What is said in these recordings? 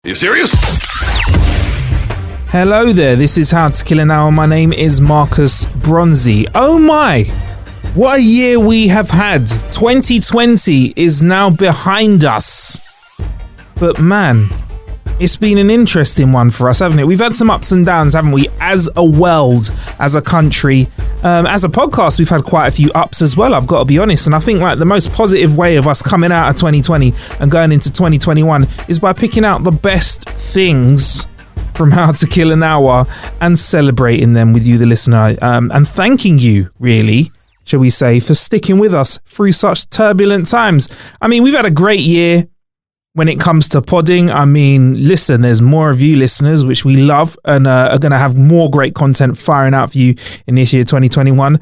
You serious? Hello there, this is How to Kill an Hour. My name is Marcus Bronzy. Oh my, what a year we have had. 2020 is now behind us. But man, it's been an interesting one for us, haven't it? We've had some ups and downs, haven't we? As a world, as a country, as a podcast, we've had quite a few ups as well, I've got to be honest. And I think like the most positive way of us coming out of 2020 and going into 2021 is by picking out the best things from How to Kill an Hour and celebrating them with you, the listener, and thanking you, really, shall we say, for sticking with us through such turbulent times. I mean, we've had a great year when it comes to podding. I mean, listen, there's more of you listeners, which we love, and are going to have more great content firing out for you in this year, 2021.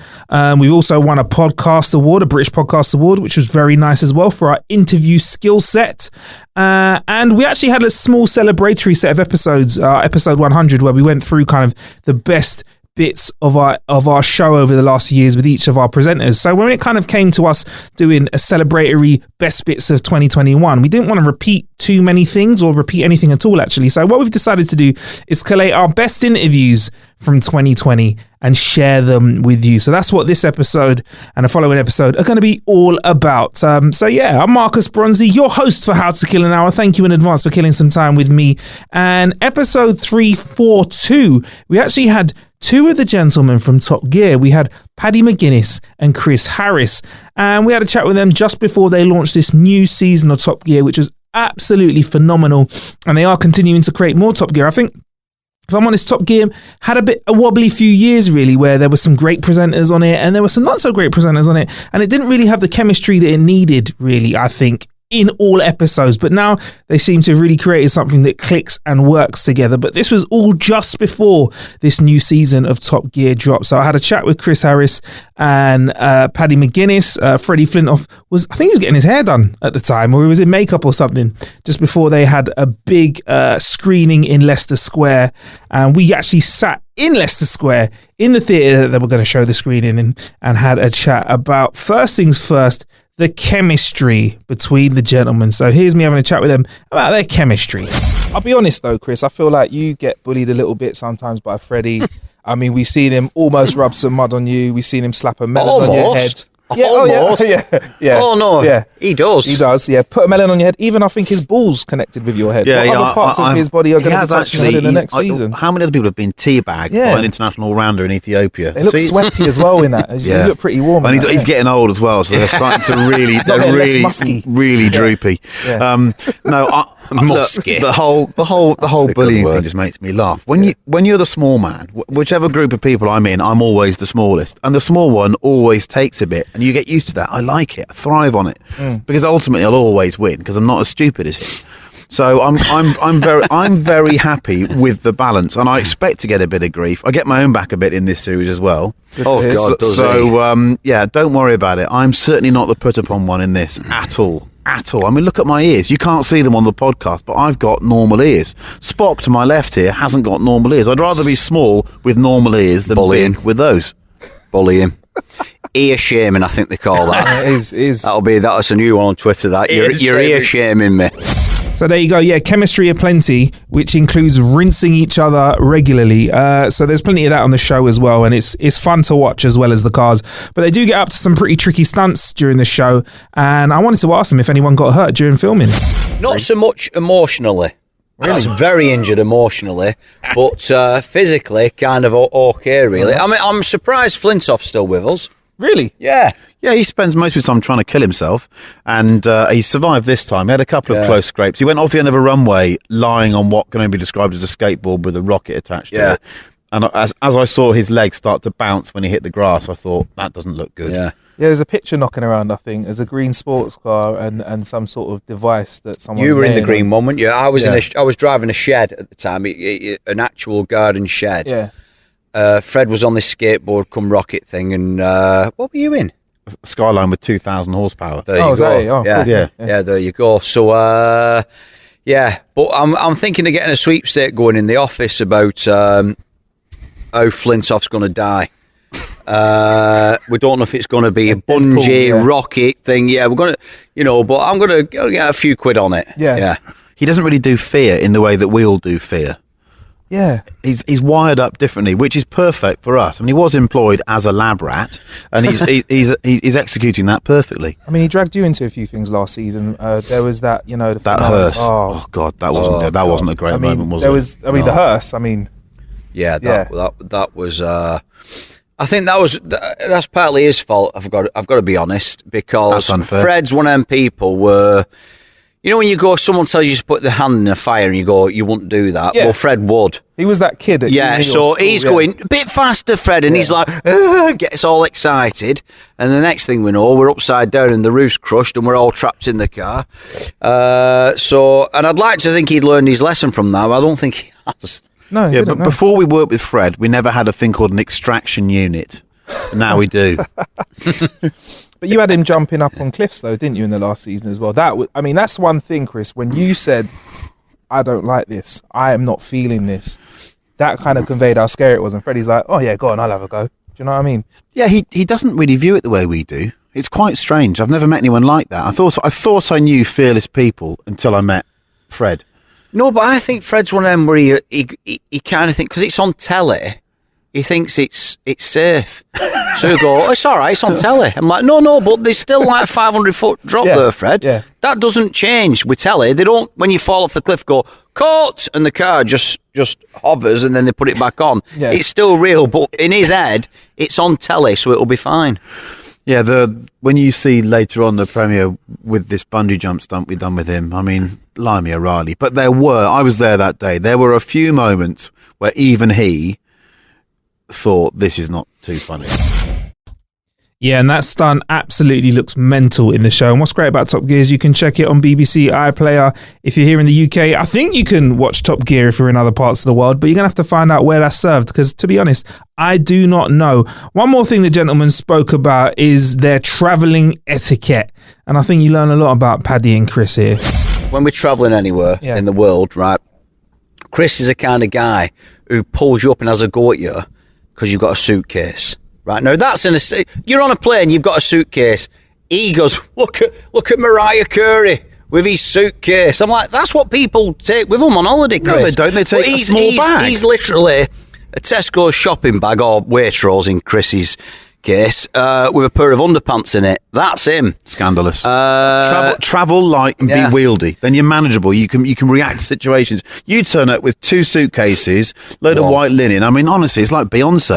We've also won a podcast award, a British Podcast Award, which was very nice as well for our interview skill set. And we actually had a small celebratory set of episodes, episode 100, where we went through kind of the best bits of our show over the last years with each of our presenters. So when it kind of came to us doing a celebratory best bits of 2021, we didn't want to repeat too many things or repeat anything at all, actually. So what we've decided to do is collate our best interviews from 2020 and share them with you. So that's what this episode and the following episode are going to be all about. So yeah, I'm Marcus Bronzy, your host for How to Kill an Hour. Thank you in advance for killing some time with me. And episode 342, we actually had two of the gentlemen from Top Gear. We had Paddy McGuinness and Chris Harris, and we had a chat with them just before they launched this new season of Top Gear, which was absolutely phenomenal. And they are continuing to create more Top Gear. I think, if I'm honest, Top Gear had a wobbly few years, really, where there were some great presenters on it and there were some not so great presenters on it, and it didn't really have the chemistry that it needed, really, I think, in all episodes. But now they seem to have really created something that clicks and works together. But this was all just before this new season of Top Gear dropped. So I had a chat with Chris Harris and Paddy McGuinness. Freddie Flintoff I think he was getting his hair done at the time, or he was in makeup or something, just before they had a big screening in Leicester Square. And we actually sat in Leicester Square in the theatre that they were going to show the screening in, and had a chat about, first things first, the chemistry between the gentlemen. So here's me having a chat with them about their chemistry. I'll be honest though, Chris, I feel like you get bullied a little bit sometimes by Freddie. I mean, we've seen him almost rub some mud on you. We've seen him slap a melon on your head. Yeah, almost. Yeah. Oh no, yeah. He does. Yeah. Put a melon on your head. Even I think his balls connected with your head. Yeah, what other parts of his body are going to be touching in the next season? How many other people have been teabagged by an international all-rounder in Ethiopia? They look sweaty as well in that. You look pretty warm. And he's getting old as well, so they're starting to really droopy. Yeah. Musky. The whole bullying thing just makes me laugh. When you're the small man, whichever group of people I'm in, I'm always the smallest, and the small one always takes a bit, and you get used to that. I like it. I thrive on it because ultimately I'll always win because I'm not as stupid as him. So I'm very happy with the balance, and I expect to get a bit of grief. I get my own back a bit in this series as well. Oh God! So don't worry about it. I'm certainly not the put upon one in this at all. I mean, look at my ears. You can't see them on the podcast, but I've got normal ears. Spock to my left here hasn't got normal ears. I'd rather be small with normal ears than big with those. Bullying. Ear shaming, I think they call that. That's a new one on Twitter, that. You're ear shaming me. So there you go. Yeah, chemistry aplenty, which includes rinsing each other regularly. So there's plenty of that on the show as well, and it's fun to watch as well as the cars. But they do get up to some pretty tricky stunts during the show, and I wanted to ask them if anyone got hurt during filming. Not so much emotionally. Really? I was very injured emotionally, but physically kind of okay, really. I mean, I'm surprised Flintoff's still with us. Really? Yeah. Yeah, he spends most of his time trying to kill himself, and he survived this time. He had a couple of close scrapes. He went off the end of a runway lying on what can only be described as a skateboard with a rocket attached to it. And as I saw his legs start to bounce when he hit the grass, I thought, that doesn't look good. Yeah, there's a picture knocking around, I think. There's a green sports car and some sort of device that someone's You were in the green one, weren't you? I was driving a shed at the time, an actual garden shed. Yeah. Fred was on this skateboard come rocket thing, and what were you in? Skyline with 2,000 horsepower. There you go. Yeah, there you go. So, but I'm thinking of getting a sweepstake going in the office about how Flintoff's going to die. We don't know if it's going to be a bungee rocket thing. Yeah, we're going to, but I'm going to get a few quid on it. Yeah. he doesn't really do fear in the way that we all do fear. Yeah. He's wired up differently, which is perfect for us. I mean, he was employed as a lab rat, and he's executing that perfectly. I mean, he dragged you into a few things last season. There was that, the that hearse. Oh God, that wasn't a great moment, was it? The hearse. I mean, that was. I think that's partly his fault. I've got to be honest, because Fred's one of them people where, when someone tells you to put the hand in a fire and you go, you wouldn't do that. Yeah. Well, Fred would. He was that kid. So he's going a bit faster, Fred, and he's like, gets all excited. And the next thing we know, we're upside down and the roof's crushed and we're all trapped in the car. And I'd like to think he'd learned his lesson from that, but I don't think he has. No, but before we worked with Fred, we never had a thing called an extraction unit. Now we do. But you had him jumping up on cliffs, though, didn't you, in the last season as well? That's one thing, Chris. When you said, "I don't like this. I am not feeling this," that kind of conveyed how scary it was. And Freddie's like, "Oh yeah, go on, I'll have a go." Do you know what I mean? Yeah, he doesn't really view it the way we do. It's quite strange. I've never met anyone like that. I thought I knew fearless people until I met Fred. No, but I think Fred's one of them where he kind of thinks, because it's on telly, he thinks it's safe. So he'll go, it's all right, it's on telly. I'm like, no, but there's still like a 500-foot drop there, Fred. Yeah. That doesn't change with telly. They don't, when you fall off the cliff, go, caught, and the car just hovers and then they put it back on. Yeah. It's still real, but in his head, it's on telly, so it'll be fine. Yeah, when you see later on the premiere with this bungee jump stunt we've done with him, I mean, blimey O'Reilly. But I was there that day, there were a few moments where even he thought, this is not too funny. Yeah, and that stunt absolutely looks mental in the show. And what's great about Top Gear is you can check it on BBC iPlayer. If you're here in the UK, I think you can watch Top Gear if you're in other parts of the world, but you're going to have to find out where that's served, because to be honest, I do not know. One more thing the gentleman spoke about is their travelling etiquette. And I think you learn a lot about Paddy and Chris here. When we're travelling anywhere in the world, right, Chris is the kind of guy who pulls you up and has a go at you because you've got a suitcase. Right now, you're on a plane, you've got a suitcase. He goes, look at Mariah Carey with his suitcase. I'm like, that's what people take with them on holiday, Chris. No, they don't. They take a small bag. He's literally a Tesco shopping bag or Waitrose in Chris's case with a pair of underpants in it. That's him. Scandalous. Travel light and be wieldy. Then you're manageable. You can react to situations. You turn up with 2 suitcases, load of white linen. I mean, honestly, it's like Beyonce.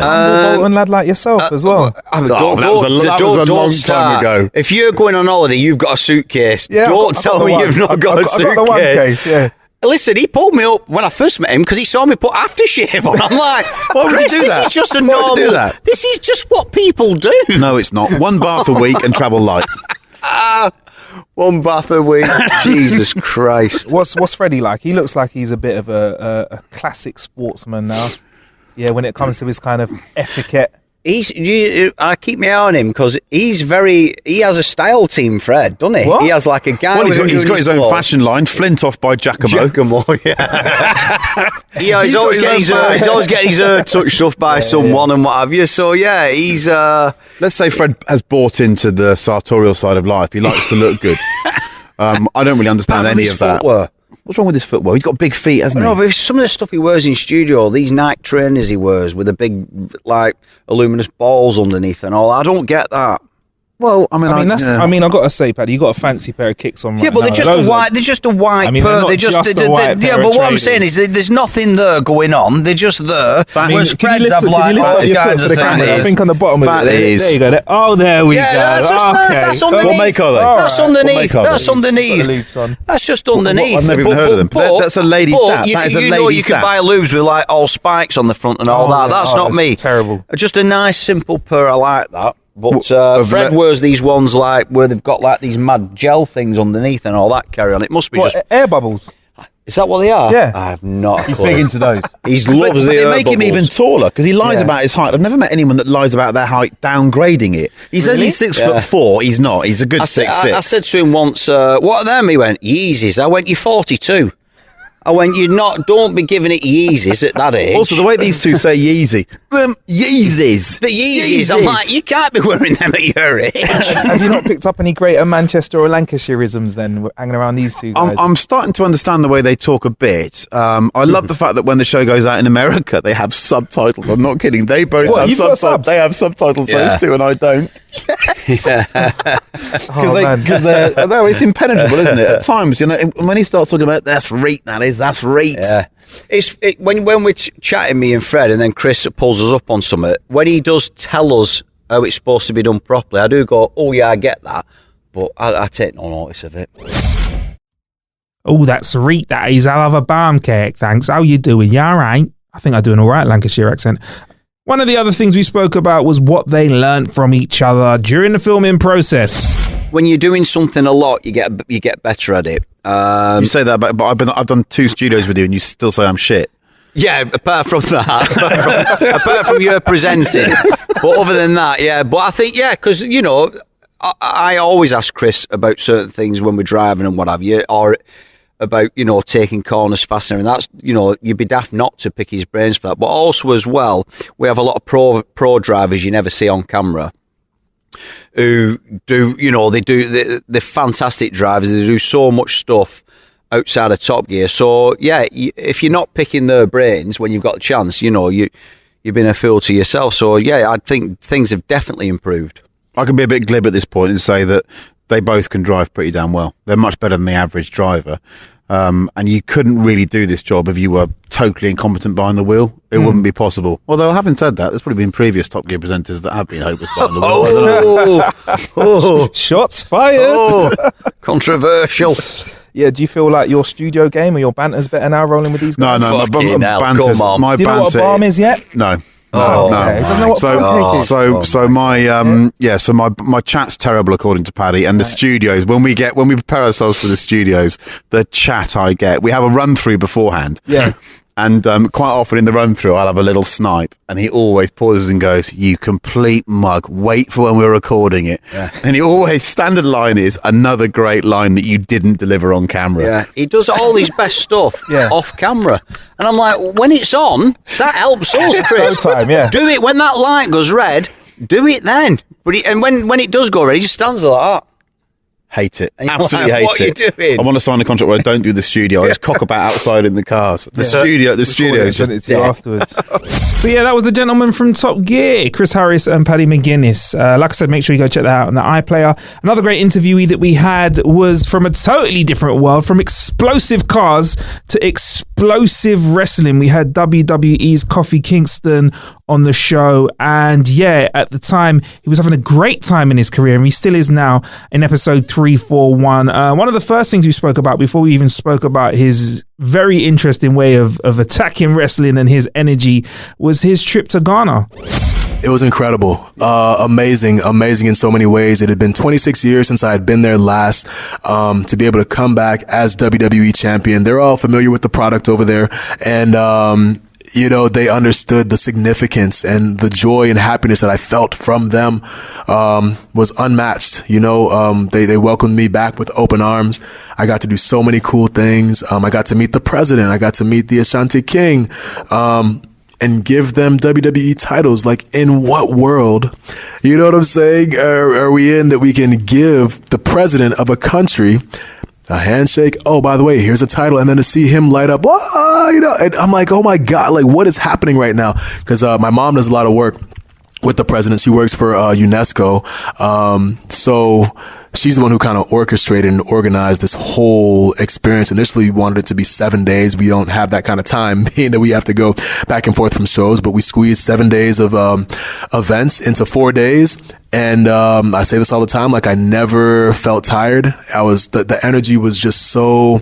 Bolton lad like yourself as well. That was a long time ago. If you're going on holiday, you've got a suitcase. Don't tell me you've not got a suitcase. I've got the one case, yeah. Listen, he pulled me up when I first met him because he saw me put aftershave on. I'm like, why would Chris, you do that? This is just a normal. This is just what people do. No, it's not. 1 bath a week and travel light. 1 bath a week. Jesus Christ. What's Freddie like? He looks like he's a bit of a classic sportsman now. Yeah, when it comes to his kind of etiquette. I keep my eye on him because he has a style team, Fred, doesn't he? What? He has like a guy. Well, he's got his own fashion line, Flintoff by Giacomo. Yeah. He's always getting his hair touched up by someone and what have you. So yeah, he's. Let's say Fred has bought into the sartorial side of life. He likes to look good. I don't really understand any of that. Footwear. What's wrong with his footwear? He's got big feet, hasn't he? No, but some of the stuff he wears in studio, these Nike trainers he wears with the big, like, luminous balls underneath and all, I don't get that. Well, I mean, I've got to say, Paddy, you got a fancy pair of kicks on. Right, but they're just a white. They're just a white. Yeah, but what I'm saying is, there's nothing there going on. They're just there. Whereas Fred's have like all kinds of things. I think on the bottom of it. There you go. Oh, there we go. That's underneath. What make are they? That's underneath. That's underneath. That's just underneath. I've never even heard of them. That's a lady's tap. That is a lady's tap. You can buy lubes with like all spikes on the front and all that. That's not me. Terrible. Just a nice simple pair. I like that. But Fred wears these ones like where they've got like these mad gel things underneath and all that carry on. It must be just air bubbles. Is that what they are? Yeah. I have not. He's big into those. He loves the They air make him bubbles. even taller because he lies about his height. I've never met anyone that lies about their height downgrading it. He says he's 6'4". He's not. He's a good 6'6". I said to him once, what are them? He went, Yeezys. I went, you're 42. I went, don't be giving it Yeezys at that age. Also, the way these two say Yeezy, them Yeezys. The Yeezys. I'm like, you can't be wearing them at your age. Have you not picked up any Greater Manchester or Lancashireisms then, hanging around these two guys? I'm starting to understand the way they talk a bit. I love the fact that when the show goes out in America, they have subtitles. I'm not kidding. They both What, have you've got subtitles. subs? They have subtitles, Yeah. those two, and I don't. Oh, man. No, it's impenetrable, isn't it? At times, you know, when he starts talking about that's rate, that's rate. Yeah. When we're chatting, me and Fred, and then Chris pulls us up on something, when he does tell us how it's supposed to be done properly, I do go, oh yeah, I get that, but I take no notice of it. Oh, that's Reet, that is. I'll have a barm cake, thanks. How you doing? You all right? I think I do an all right Lancashire accent. One of the other things we spoke about was what they learnt from each other during the filming process. When you're doing something a lot, you get better at it. You say that, but I've done 2 studios with you, and you still say I'm shit. Yeah, apart from that, apart from your presenting, but other than that, yeah. But I think, yeah, because you know, I always ask Chris about certain things when we're driving and what have you, or about, you know, taking corners faster, and that's, you know, you'd be daft not to pick his brains for that. But also as well, we have a lot of pro drivers you never see on camera who do, you know, they're fantastic drivers. They do so much stuff outside of Top Gear. So yeah, if you're not picking their brains when you've got a chance, you know, you've been a fool to yourself. So yeah, I think things have definitely improved. I can be a bit glib at this point and say that they both can drive pretty damn well. They're much better than the average driver. And you couldn't really do this job if you were totally incompetent behind the wheel. It wouldn't be possible. Although, having said that, there's probably been previous Top Gear presenters that have been hopeless behind the wheel. Shots fired. Oh, controversial. Yeah, do you feel like your studio game or your banter's better now rolling with these No, guys? my Fucking hell, banter's, come on. my Do you know what a banter. bomb is yet? No. Oh, no. okay. He doesn't know what pancake is. So my chat's terrible according to Paddy, and the studios, when we prepare ourselves for the studios, the chat I get, we have a run through beforehand. Yeah. And quite often in the run through, I'll have a little snipe, and he always pauses and goes, "You complete mug! Wait for when we're recording it." Yeah. And he always, standard line is another great line that you didn't deliver on camera. Yeah, he does all his best stuff off camera, and I'm like, when it's on, that helps us, Chris. Showtime, yeah. Do it when that light goes red. Do it then. But when it does go red, he just stands there like that. Hate it. And you're Absolutely like, hate what are it. you doing? I want to sign a contract where I don't do the studio. I just cock about outside in the cars. The studio is Send it just to you dead. afterwards. So yeah, that was the gentleman from Top Gear, Chris Harris and Paddy McGuinness. Like I said, make sure you go check that out on the iPlayer. Another great interviewee that we had was from a totally different world, from explosive cars to explosive wrestling. We had WWE's Kofi Kingston on the show, and yeah, at the time he was having a great time in his career, and he still is now in episode 341. One of the first things we spoke about before we even spoke about his very interesting way of attacking wrestling and his energy was his trip to Ghana. It was incredible. Amazing in so many ways. It had been 26 years since I had been there last. To be able to come back as WWE champion, they're all familiar with the product over there, and you know, they understood the significance, and the joy and happiness that I felt from them was unmatched. You know, they welcomed me back with open arms. I got to do so many cool things. I got to meet the president. I got to meet the Ashanti King, and give them WWE titles. Like, in what world, you know what I'm saying, are we in that we can give the president of a country a handshake? Oh, by the way, here's a title. And then to see him light up, you know, and I'm like, oh my God, like, what is happening right now? Because my mom does a lot of work with the president. She works for UNESCO. So she's the one who kind of orchestrated and organized this whole experience. Initially, we wanted it to be 7 days. We don't have that kind of time, being that we have to go back and forth from shows, but we squeezed 7 days of events into 4 days. And I say this all the time, like, I never felt tired. The energy was just so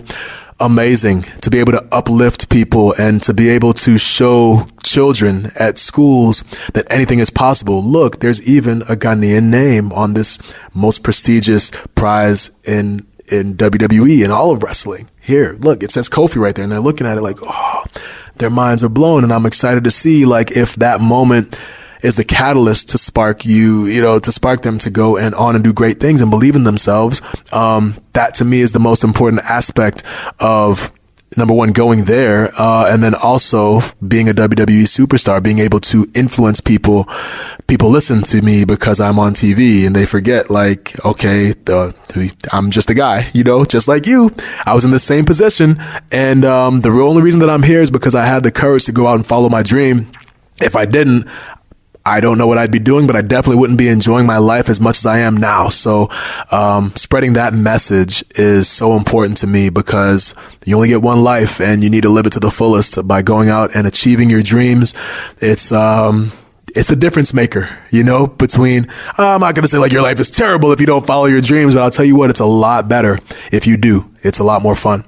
amazing to be able to uplift people and to be able to show children at schools that anything is possible. Look, there's even a Ghanaian name on this most prestigious prize in WWE and all of wrestling. Here, look, it says Kofi right there, and they're looking at it like, oh, their minds are blown. And I'm excited to see, like, if that moment is the catalyst to spark to spark them to go and on and do great things and believe in themselves. That to me is the most important aspect of number one, going there, and then also being a WWE superstar, being able to influence people. People listen to me because I'm on TV, and they forget, like, okay, I'm just a guy, you know, just like you. I was in the same position, and the only reason that I'm here is because I had the courage to go out and follow my dream. If I didn't, I don't know what I'd be doing, but I definitely wouldn't be enjoying my life as much as I am now. So spreading that message is so important to me, because you only get one life and you need to live it to the fullest by going out and achieving your dreams. It's the difference maker, you know, between, I'm not going to say like your life is terrible if you don't follow your dreams, but I'll tell you what, it's a lot better if you do. It's a lot more fun.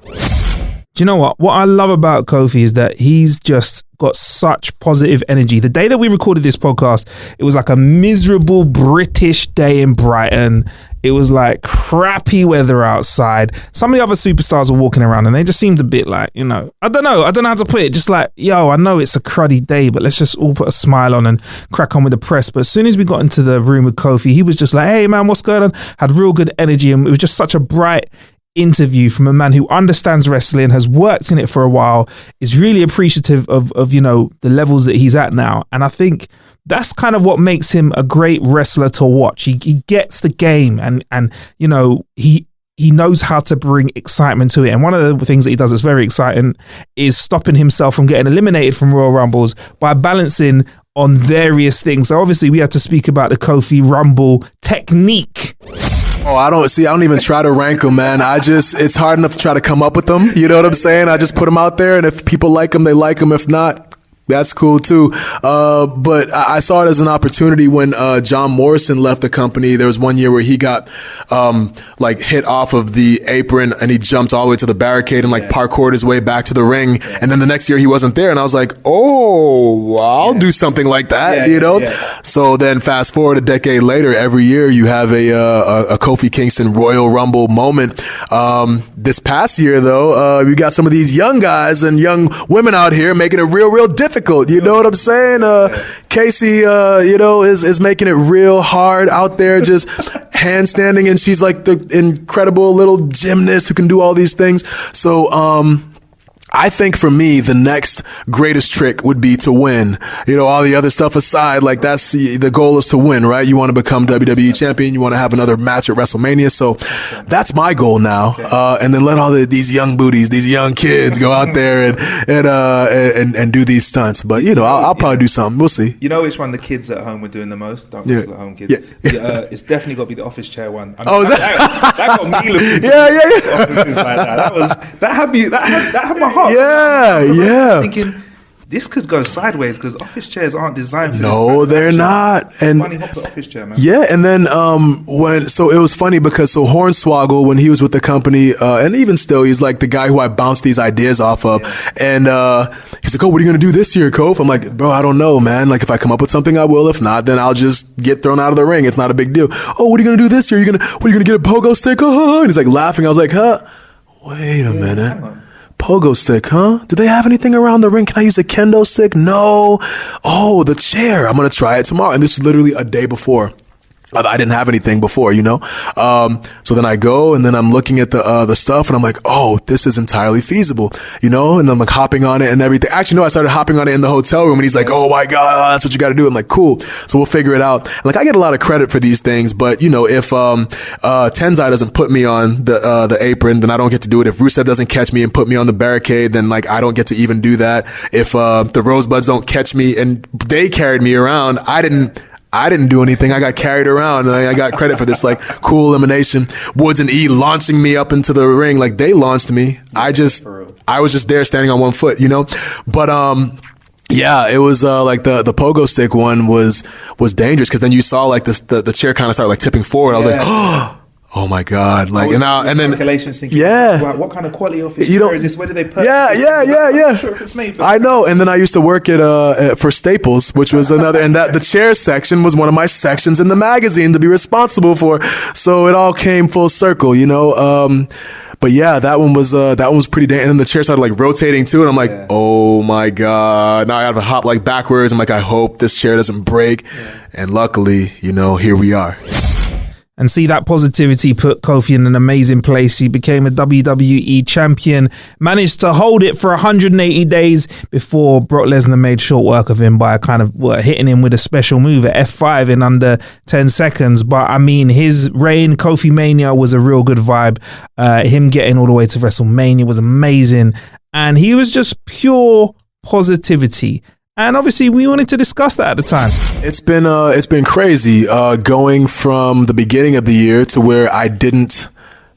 Do you know what? What I love about Kofi is that he's just got such positive energy. The day that we recorded this podcast, it was like a miserable British day in Brighton. It was like crappy weather outside. Some of the other superstars were walking around and they just seemed a bit like, you know, I don't know how to put it. Just like, yo, I know it's a cruddy day, but let's just all put a smile on and crack on with the press. But as soon as we got into the room with Kofi, he was just like, hey man, what's going on? Had real good energy, and it was just such a bright interview from a man who understands wrestling, has worked in it for a while, is really appreciative of you know, the levels that he's at now. And I think that's kind of what makes him a great wrestler to watch. He gets the game, and you know, he knows how to bring excitement to it. And one of the things that he does that's very exciting is stopping himself from getting eliminated from Royal Rumbles by balancing on various things. So obviously we had to speak about the Kofi Rumble technique. Oh, I don't even try to rank them, man. It's hard enough to try to come up with them. You know what I'm saying? I just put them out there, and if people like them, they like them. If not, that's cool too. But I saw it as an opportunity when John Morrison left the company. There was one year where he got like hit off of the apron and he jumped all the way to the barricade and like parkoured his way back to the ring. And then the next year he wasn't there, and I was like, oh, I'll do something like that, you know? So then fast forward a decade later, every year you have a Kofi Kingston Royal Rumble moment. This past year though, we got some of these young guys and young women out here making it real difficult. You know what I'm saying? Casey, you know, is making it real hard out there, just handstanding, and she's like the incredible little gymnast who can do all these things. So, I think for me, the next greatest trick would be to win. You know, all the other stuff aside, like that's the goal is to win, right? You want to become WWE champion. You want to have another match at WrestleMania. So that's my goal now. And then let all these young booties, these young kids go out there and do these stunts. But, you know, I'll probably do something. We'll see. You know which one the kids at home were doing the most? Don't wrestle at home, kids. It's definitely got to be the office chair one. I mean, that got me looking to offices like that. That had my heart. Yeah. Thinking this could go sideways because office chairs aren't designed for no, this. They're not. And funny hop to office chair, man. Yeah, and then it was funny because Hornswoggle, when he was with the company, and even still, he's like the guy who I bounced these ideas off of. And he's like, oh, what are you gonna do this year, Kof? I'm like, bro, I don't know, man. Like if I come up with something, I will. If not, then I'll just get thrown out of the ring. It's not a big deal. Oh, what are you gonna do this year? Are you gonna get a pogo stick? And he's like laughing. I was like, huh? Wait a minute. Pogo stick, huh? Do they have anything around the ring? Can I use a kendo stick? No. Oh, the chair. I'm going to try it tomorrow. And this is literally a day before. I didn't have anything before, you know? So then I go and then I'm looking at the stuff and I'm like, oh, this is entirely feasible, you know? And I'm like hopping on it and everything. Actually, no, I started hopping on it in the hotel room and he's like, oh my God, that's what you got to do. I'm like, cool. So we'll figure it out. Like I get a lot of credit for these things, but you know, if Tenzai doesn't put me on the apron, then I don't get to do it. If Rusev doesn't catch me and put me on the barricade, then like I don't get to even do that. If the Rosebuds don't catch me and they carried me around, I didn't do anything. I got carried around and I got credit for this like cool elimination. Woods and E launching me up into the ring. Like they launched me. I was just there standing on one foot, you know? But, yeah, it was like the pogo stick one was dangerous because then you saw like the chair kind of start like tipping forward. I was like, oh my God! Like and then calculations thinking, what kind of quality office chair is this? Where did they put? Yeah. I'm not sure if it's made for I know. And then I used to work at for Staples, which was another, and that the chair section was one of my sections in the magazine to be responsible for. So it all came full circle, you know. But yeah, that one was pretty dangerous. And then the chair started like rotating too, and I'm like, oh my God! Now I have to hop like backwards. I'm like, I hope this chair doesn't break. And luckily, you know, here we are. And see, that positivity put Kofi in an amazing place. He became a WWE champion, managed to hold it for 180 days before Brock Lesnar made short work of him by kind of hitting him with a special move at F5 in under 10 seconds. But I mean, his reign, Kofi Mania, was a real good vibe. Him getting all the way to WrestleMania was amazing. And he was just pure positivity. And obviously, we wanted to discuss that at the time. It's been crazy going from the beginning of the year to where I didn't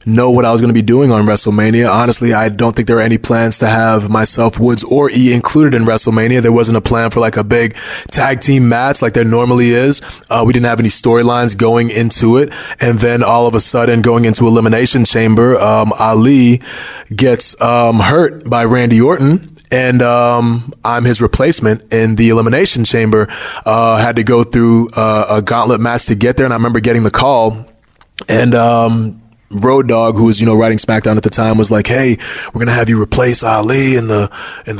know what I was going to be doing on WrestleMania. Honestly, I don't think there were any plans to have myself, Woods, or E included in WrestleMania. There wasn't a plan for like a big tag team match like there normally is. We didn't have any storylines going into it. And then all of a sudden, going into Elimination Chamber, Ali gets hurt by Randy Orton. And I'm his replacement in the Elimination Chamber. Had to go through a gauntlet match to get there. And I remember getting the call. And Road Dogg, who was, writing SmackDown at the time, was like, "Hey, we're gonna have you replace Ali in the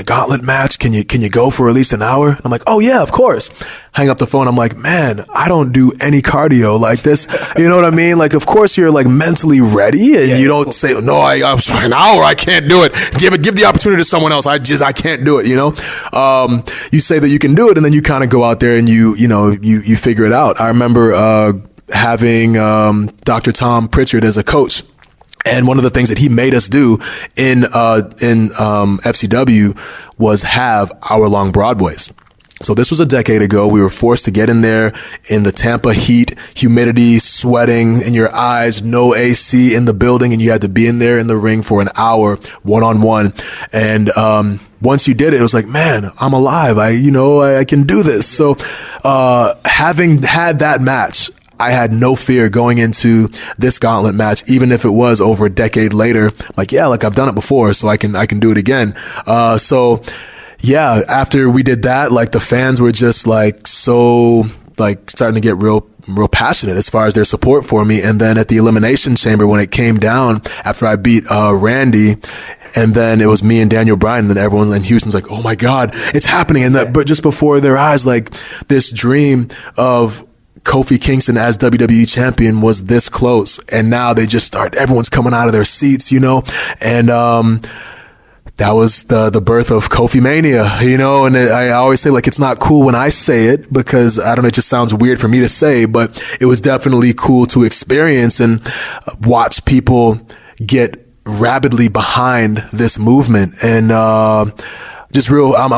gauntlet match. Can you go for at least an hour?" And I'm like, "Oh yeah, of course." Hang up the phone. I'm like, "Man, I don't do any cardio like this." You know what I mean? Like, of course you're like mentally ready, and you don't say, "No, I'm trying an hour. I can't do it. Give the opportunity to someone else. I can't do it." You say that you can do it, and then you kind of go out there and you figure it out. I remember having Dr. Tom Pritchard as a coach. And one of the things that he made us do in FCW was have hour-long Broadways. So this was a decade ago. We were forced to get in there in the Tampa heat, humidity, sweating in your eyes, no AC in the building, and you had to be in there in the ring for an hour, one-on-one. And once you did it, it was like, man, I'm alive. I can do this. So having had that match, I had no fear going into this gauntlet match, even if it was over a decade later. Like, yeah, like I've done it before, so I can do it again. So yeah, after we did that, like the fans were just like so like starting to get real passionate as far as their support for me. And then at the Elimination Chamber, when it came down after I beat Randy, and then it was me and Daniel Bryan, and then everyone in Houston's like, "Oh my God, it's happening!" And but just before their eyes, like this dream of Kofi Kingston as WWE champion was this close, and now everyone's coming out of their seats, and that was the birth of Kofi Mania, and I always say, like, it's not cool when I say it because I don't know, it just sounds weird for me to say, but it was definitely cool to experience and watch people get rabidly behind this movement. And I'm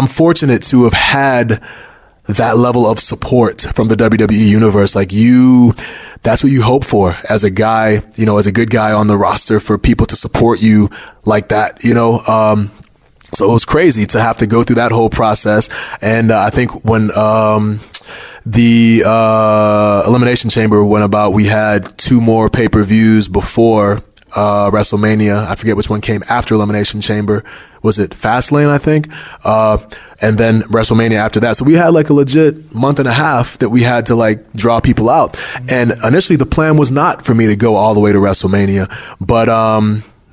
fortunate to have had that level of support from the WWE universe. Like that's what you hope for as a guy, as a good guy on the roster, for people to support you like that, so it was crazy to have to go through that whole process. And I think when the Elimination Chamber went about, we had 2 more pay-per-views before WrestleMania. I forget which one came after Elimination Chamber. Was it Fastlane, I think? And then WrestleMania after that. So we had like a legit month and a half that we had to like draw people out. And initially the plan was not for me to go all the way to WrestleMania. But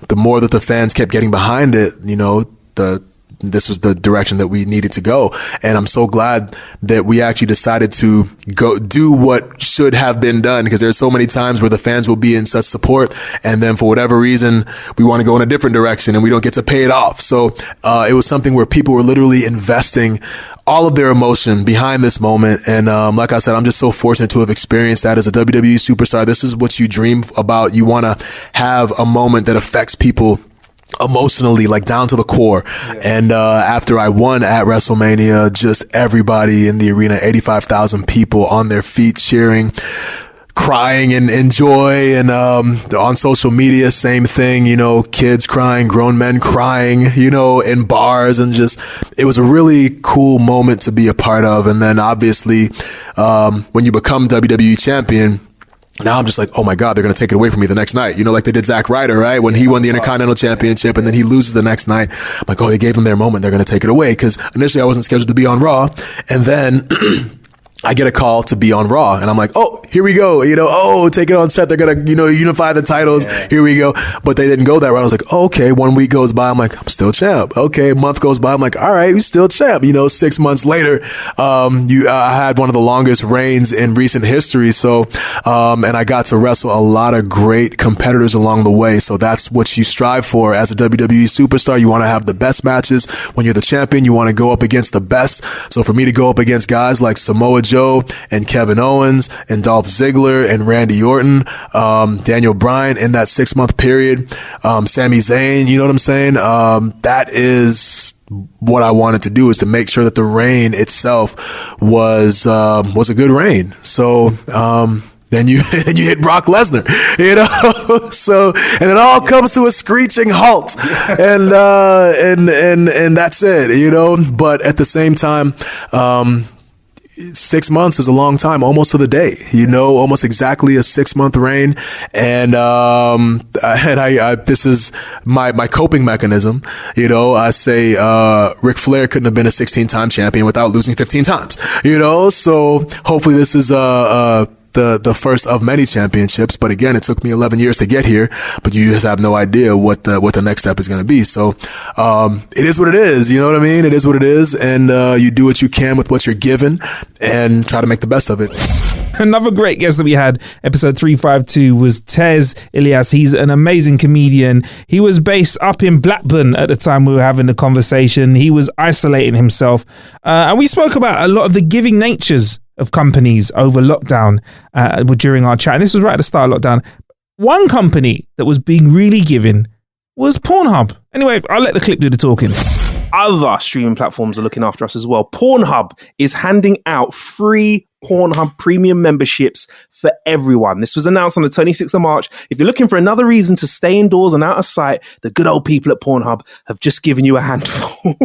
the more that the fans kept getting behind it, this was the direction that we needed to go. And I'm so glad that we actually decided to go do what should have been done, because there's so many times where the fans will be in such support, and then for whatever reason, we want to go in a different direction and we don't get to pay it off. So it was something where people were literally investing all of their emotion behind this moment. And like I said, I'm just so fortunate to have experienced that as a WWE superstar. This is what you dream about. You want to have a moment that affects people emotionally, like down to the core. Yeah. And after I won at WrestleMania, just everybody in the arena, 85,000 people on their feet cheering, crying in joy. And on social media, same thing, kids crying, grown men crying, in bars, and just, it was a really cool moment to be a part of. And then obviously when you become WWE champion, now I'm just like, oh my God, they're going to take it away from me the next night. Like they did Zack Ryder, right? When he won the Intercontinental Championship and then he loses the next night. I'm like, oh, they gave him their moment. They're going to take it away. Because initially I wasn't scheduled to be on Raw. And then I get a call to be on Raw, and I'm like, oh, here we go. Take it on set. They're going to, unify the titles. Yeah. Here we go. But they didn't go that route. I was like, okay, 1 week goes by. I'm like, I'm still champ. Okay, a month goes by. I'm like, all right, we still champ. 6 months later, I had one of the longest reigns in recent history. So, and I got to wrestle a lot of great competitors along the way. So that's what you strive for as a WWE superstar. You want to have the best matches. When you're the champion, you want to go up against the best. So for me to go up against guys like Samoa Joe and Kevin Owens and Dolph Ziggler and Randy Orton, Daniel Bryan in that 6-month period, Sami Zayn, you know what I'm saying? That is what I wanted to do, is to make sure that the reign itself was a good reign. So, then you hit Brock Lesnar, So, and it all comes to a screeching halt, and that's it, But at the same time, 6 months is a long time, almost to the day, almost exactly a 6-month reign. And this is my coping mechanism. I say, Ric Flair couldn't have been a 16-time champion without losing 15 times, So hopefully this is, the first of many championships. But again, it took me 11 years to get here, but you just have no idea what the next step is going to be. So, it is what it is. You know what I mean? It is what it is. And, you do what you can with what you're given and try to make the best of it. Another great guest that we had, episode 352, was Tez Ilyas. He's an amazing comedian. He was based up in Blackburn at the time we were having the conversation. He was isolating himself. And we spoke about a lot of the giving natures of companies over lockdown during our chat. And this was right at the start of lockdown. One company that was being really giving was Pornhub. Anyway, I'll let the clip do the talking. Other streaming platforms are looking after us as well. Pornhub is handing out free Pornhub premium memberships for everyone. This was announced on the 26th of March. If you're looking for another reason to stay indoors and out of sight, the good old people at Pornhub have just given you a handful.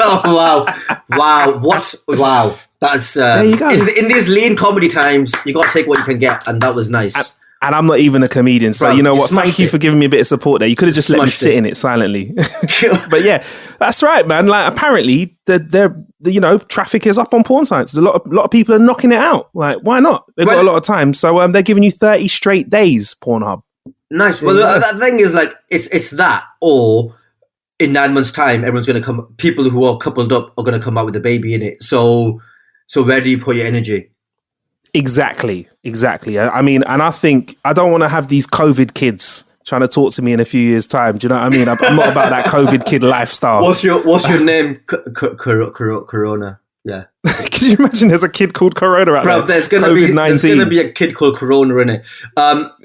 Oh, wow. Wow. That's there you go. In these lean comedy times, you got to take what you can get, and that was nice. And I'm not even a comedian, so you know what? Thank you for giving me a bit of support there. You could have just let me sit in it silently. But yeah, that's right, man. Like, apparently, traffic is up on porn sites. A lot of people are knocking it out. Like, why not? They've got a lot of time, so they're giving you 30 straight days. Pornhub. Nice. Well, the thing is, like, it's that, or in 9 months' time, everyone's going to come. People who are coupled up are going to come out with a baby in it. So where do you put your energy? Exactly. I mean, and I think I don't want to have these COVID kids trying to talk to me in a few years' time. Do you know what I mean? I'm not about that COVID kid lifestyle. What's your name? Corona. Yeah. Can you imagine there's a kid called Corona out there? There's going to be a kid called Corona in it.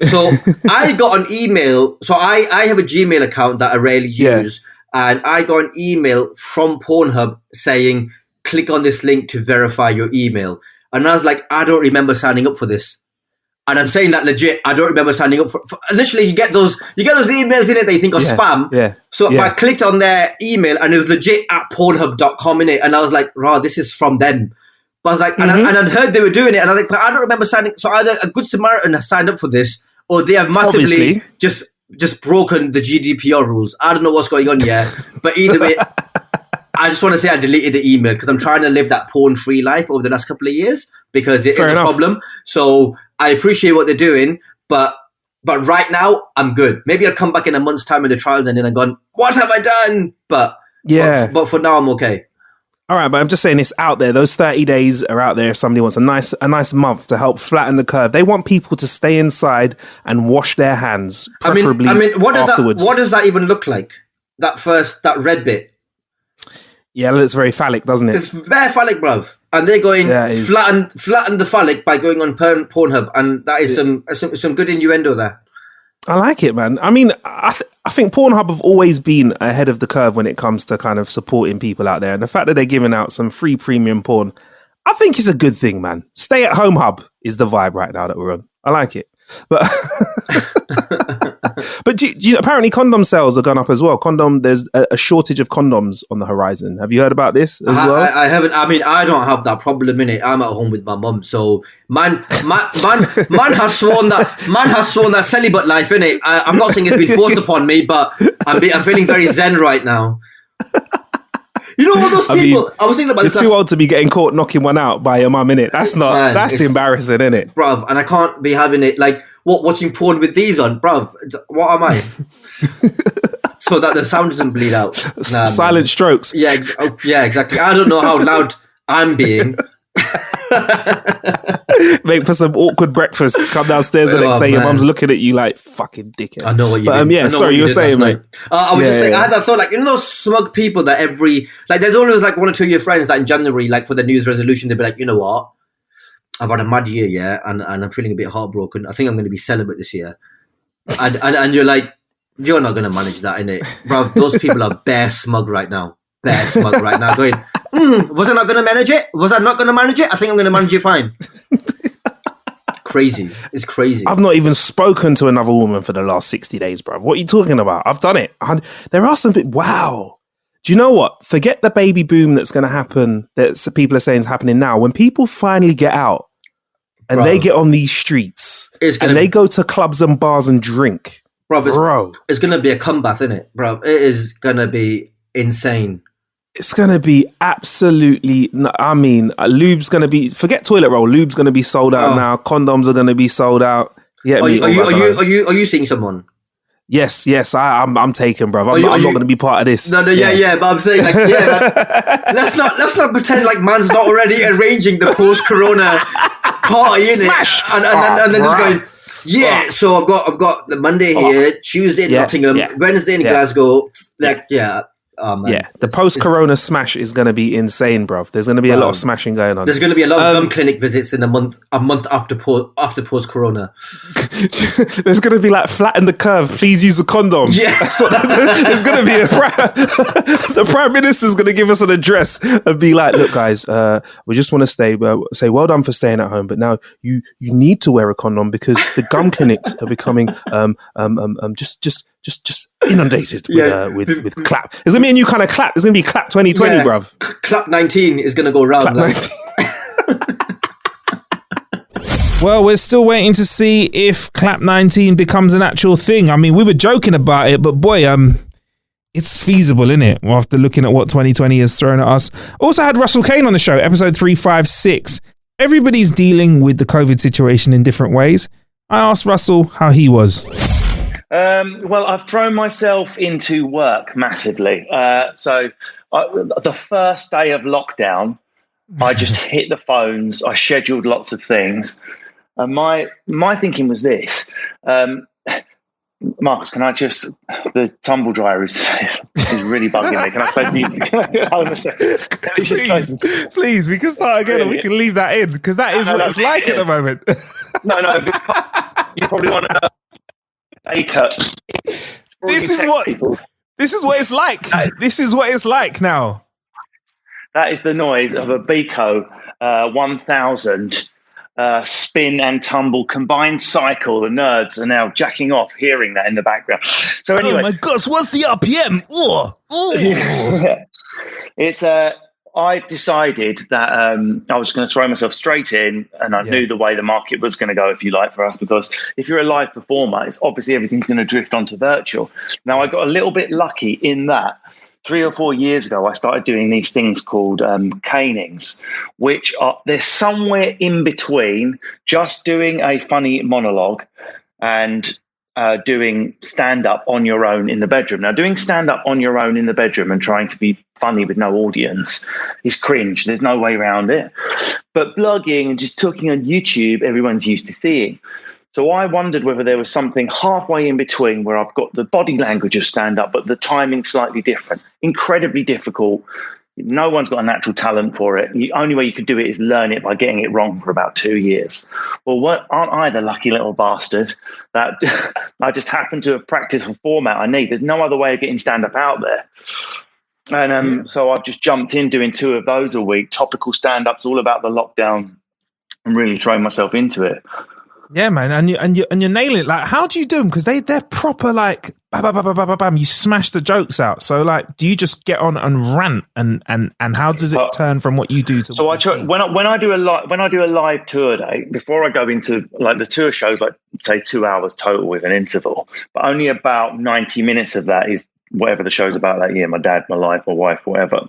So I got an email. So I have a Gmail account that I rarely use. And I got an email from Pornhub saying, click on this link to verify your email. And I was like, I don't remember signing up for this. And I'm saying that legit. I don't remember signing up for initially you get those emails in it that you think are spam. Yeah. So I clicked on their email and it was legit at Pornhub.com in it. And I was like, raw, this is from them. But I was like, and I'd heard they were doing it. And I was like, but I don't remember signing. So either a Good Samaritan has signed up for this, or they have massively just broken the GDPR rules. I don't know what's going on here. But either way, I just want to say I deleted the email because I'm trying to live that porn-free life over the last couple of years because it is a problem. So I appreciate what they're doing, but right now I'm good. Maybe I'll come back in a month's time with the trials and then I'm going, what have I done? But for now I'm okay. All right, but I'm just saying it's out there. Those 30 days are out there if somebody wants a nice month to help flatten the curve. They want people to stay inside and wash their hands, preferably afterwards. What does that even look like? That red bit? Yeah, it looks very phallic, doesn't it? It's very phallic, bruv. And they're going flatten the phallic by going on Pornhub, and that is some good innuendo there. I like it, man. I mean, I think Pornhub have always been ahead of the curve when it comes to kind of supporting people out there. And the fact that they're giving out some free premium porn, I think is a good thing, man. Stay at home hub is the vibe right now that we're on. I like it. But but apparently condom sales are gone up as well. There's a shortage of condoms on the horizon. Have you heard about this as well? I haven't. I mean, I don't have that problem in it. I'm at home with my mum, so man has sworn that celibate life in it. I'm not saying it's been forced upon me, but I'm feeling very zen right now. You know all those people. I was thinking about you're this. too old to be getting caught knocking one out by your mum, innit? That's not. Man, that's it's- embarrassing, innit? Bruv, and I can't be having it like watching porn with these on, bruv. What am I? So that the sound doesn't bleed out. Nah, Silent man. strokes. Yeah, yeah, exactly. I don't know how loud I'm being. Make for some awkward breakfast. Come downstairs the Oh, next day. Your man. mum's looking at you like fucking dickhead. I know what you But did. I yeah, know sorry, what you were did saying, last mate. night. I was just Yeah, saying, yeah. I had that thought, like, you know those smug people that there's always like one or two of your friends that in January, like for the New Year's resolution, they'll be like, you know what? I've had a mad year, yeah, and I'm feeling a bit heartbroken. I think I'm going to be celibate this year. And you're like, you're not going to manage that, innit? Bro, those people are bare smug right now. Bare smug right now. Going, was I not going to manage it? Was I not going to manage it? I think I'm going to manage it fine. Crazy. It's crazy. I've not even spoken to another woman for the last 60 days, bruv. What are you talking about? I've done it. There are some people. Wow. Do you know what? Forget the baby boom that's going to happen, that people are saying is happening now. When people finally get out and Bro. they get on these streets and they go to clubs and bars and drink, Bro, it's going to be a comeback, isn't it? Bro, it is going to be insane. it's going to be absolutely, I mean, lube's going to be, forget toilet roll, lube's going to be sold out now. Condoms are going to be sold out. Yeah, Are you seeing someone? Yes, I'm taken, bruv. I'm not going to be part of this. No, yeah, but I'm saying, like, yeah, man, let's not pretend like man's not already arranging the post-corona party, innit? Smash! And then just going, yeah. So I've got the Monday here, Tuesday in Nottingham, Wednesday in Glasgow. Like, oh, man. Yeah, the post-corona smash is going to be insane, bruv. There's going to be a lot of smashing going on. There's going to be a lot of gum clinic visits in a month after post-corona. There's going to be like flatten the curve. Please use a condom. Yeah. That's what, there's going to be the Prime Minister's going to give us an address and be like, look, guys, we just want to say well done for staying at home, but now you need to wear a condom because the gum clinics are becoming just inundated with clap. There's going to be a new kind of clap. There's going to be clap 2020, bruv. Clap 19 is going to go round. Well, we're still waiting to see if Clap 19 becomes an actual thing. I mean, we were joking about it, but boy, it's feasible, isn't it? After looking at what 2020 has thrown at us. Also had Russell Kane on the show, episode 356. Everybody's dealing with the COVID situation in different ways. I asked Russell how he was. Well, I've thrown myself into work massively. So the first day of lockdown, I just hit the phones. I scheduled lots of things. And my thinking was this. Marcus, can I just... The tumble dryer is really bugging me. Can I close the... Hold on a second. Please, we can start again and we can leave that in because that is what it's like at the moment. No, you probably want to... Baker. This is what it's like. This is what it's like now. That is the noise of a Beko 1000 spin and tumble combined cycle. The nerds are now jacking off hearing that in the background. So anyway, oh my gosh, what's the RPM? It's I decided that I was going to throw myself straight in, and I knew the way the market was going to go, if you like, for us, because if you're a live performer, it's obviously everything's going to drift onto virtual. Now, I got a little bit lucky in that 3 or 4 years ago, I started doing these things called canings, which they're somewhere in between just doing a funny monologue and doing stand-up on your own in the bedroom. Now, doing stand-up on your own in the bedroom and trying to be funny with no audience is cringe. There's no way around it. But blogging and just talking on YouTube, everyone's used to seeing. So I wondered whether there was something halfway in between where I've got the body language of stand-up, but the timing slightly different. Incredibly difficult. No one's got a natural talent for it. The only way you could do it is learn it by getting it wrong for about 2 years. Well, aren't I the lucky little bastard that I just happen to have practiced the format I need? There's no other way of getting stand-up out there. And so I've just jumped in doing 2 of those a week, topical stand-ups, all about the lockdown, and really throwing myself into it. Yeah, man, and you're nailing it. Like, how do you do them? Because they're proper like bam, bam, bam, bam, bam, bam. You smash the jokes out. So like, do you just get on and rant and how does it turn from what you do to? So I try when I do a live tour day, before I go into like the tour shows, like say 2 hours total with an interval, but only about 90 minutes of that is whatever the show's about that year. My dad, my life, my wife, whatever.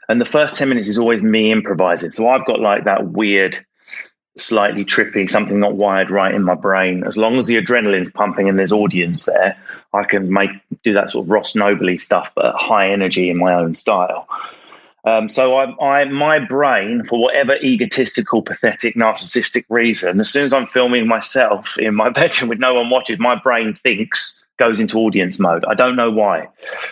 And the first 10 minutes is always me improvising. So I've got like that weird, slightly trippy, something not wired right in my brain. As long as the adrenaline's pumping and there's audience there, I can do that sort of Ross Nobley stuff, but at high energy in my own style. So my brain, for whatever egotistical, pathetic, narcissistic reason, as soon as I'm filming myself in my bedroom with no one watching, my brain goes into audience mode. I don't know why.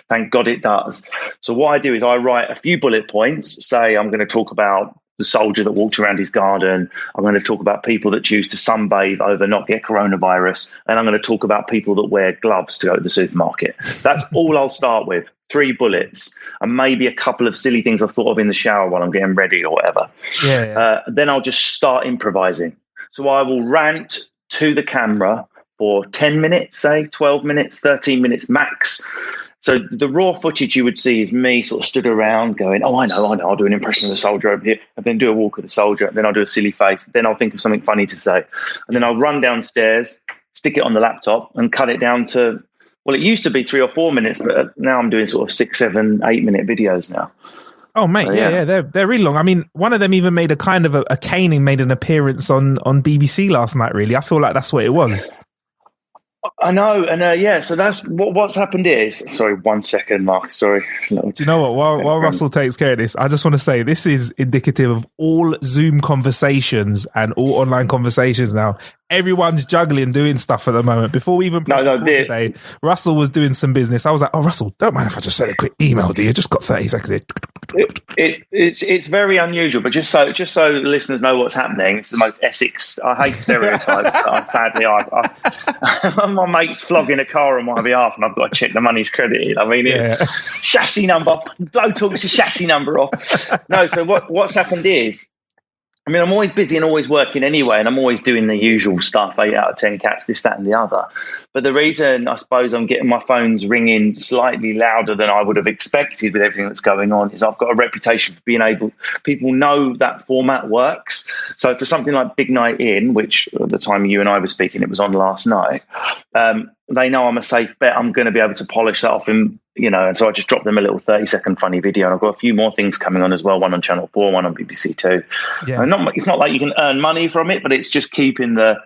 Thank God it does. So what I do is I write a few bullet points. Say I'm going to talk about the soldier that walked around his garden. I'm going to talk about people that choose to sunbathe over not get coronavirus. And I'm going to talk about people that wear gloves to go to the supermarket. That's all I'll start with. 3 bullets and maybe a couple of silly things I've thought of in the shower while I'm getting ready or whatever. Then I'll just start improvising. So I will rant to the camera for 10 minutes, say 12 minutes, 13 minutes max. So the raw footage you would see is me sort of stood around going, oh, I know, I'll do an impression of the soldier over here, and then do a walk of the soldier, then I'll do a silly face, then I'll think of something funny to say. And then I'll run downstairs, stick it on the laptop and cut it down to, well, it used to be 3 or 4 minutes, but now I'm doing sort of 6, 7, 8 minute videos now. Oh, mate, yeah, they're really long. I mean, one of them even made a kind of a caning made an appearance on BBC last night, really. I feel like that's what it was. I know, and so that's what's happened is. Sorry, 1 second, Mark. Sorry. Do you know what? While Russell takes care of this, I just want to say this is indicative of all Zoom conversations and all online conversations now. Everyone's juggling, doing stuff at the moment. Before we even today, Russell was doing some business. I was like, "Oh, Russell, don't mind if I just send a quick email to you. Just got 30 seconds." It's very unusual, but just so listeners know what's happening, it's the most Essex. I hate stereotypes. But sadly, my mate's flogging a car on my behalf, and I've got to check the money's credited. I mean, chassis number. Blow talks your chassis number off. No, so what's happened is, I mean, I'm always busy and always working anyway, and I'm always doing the usual stuff, 8 out of 10 cats, this, that, and the other. But the reason I suppose I'm getting my phones ringing slightly louder than I would have expected with everything that's going on is I've got a reputation for being people know that format works. So for something like Big Night In, which at the time you and I were speaking, it was on last night, they know I'm a safe bet. I'm going to be able to polish that off and so I just dropped them a little 30-second funny video, and I've got a few more things coming on as well, one on Channel 4, one on BBC 2. Yeah. And it's not like you can earn money from it, but it's just keeping the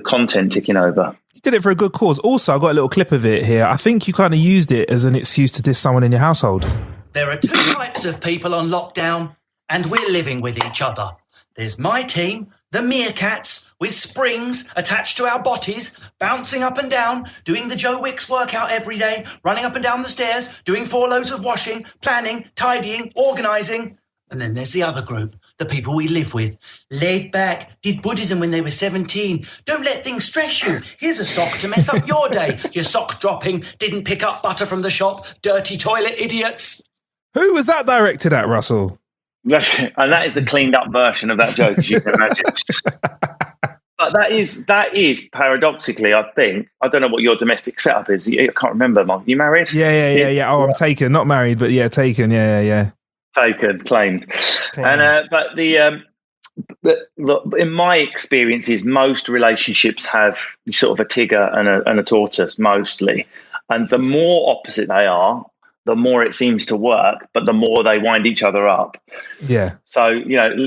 content ticking over. You did it for a good cause. Also, I got a little clip of it here. I think you kind of used it as an excuse to diss someone in your household. There are 2 types of people on lockdown, and we're living with each other. There's my team, the Meerkats, with springs attached to our botties, bouncing up and down, doing the Joe Wicks workout every day, running up and down the stairs, doing 4 loads of washing, planning, tidying, organising. And then there's the other group, the people we live with. Laid back, did Buddhism when they were 17. Don't let things stress you. Here's a sock to mess up your day. Your sock dropping, didn't pick up butter from the shop, dirty toilet idiots. Who was that directed at, Russell? And that is the cleaned up version of that joke, as you can imagine. But that is paradoxically, I think, I don't know what your domestic setup is. I can't remember, Mark. You married? Yeah. Oh, I'm taken, not married, but taken. Yeah. Taken, claimed. And but in my experiences, most relationships have sort of a Tigger and a tortoise, mostly. And the more opposite they are, the more it seems to work, but the more they wind each other up. Yeah. So,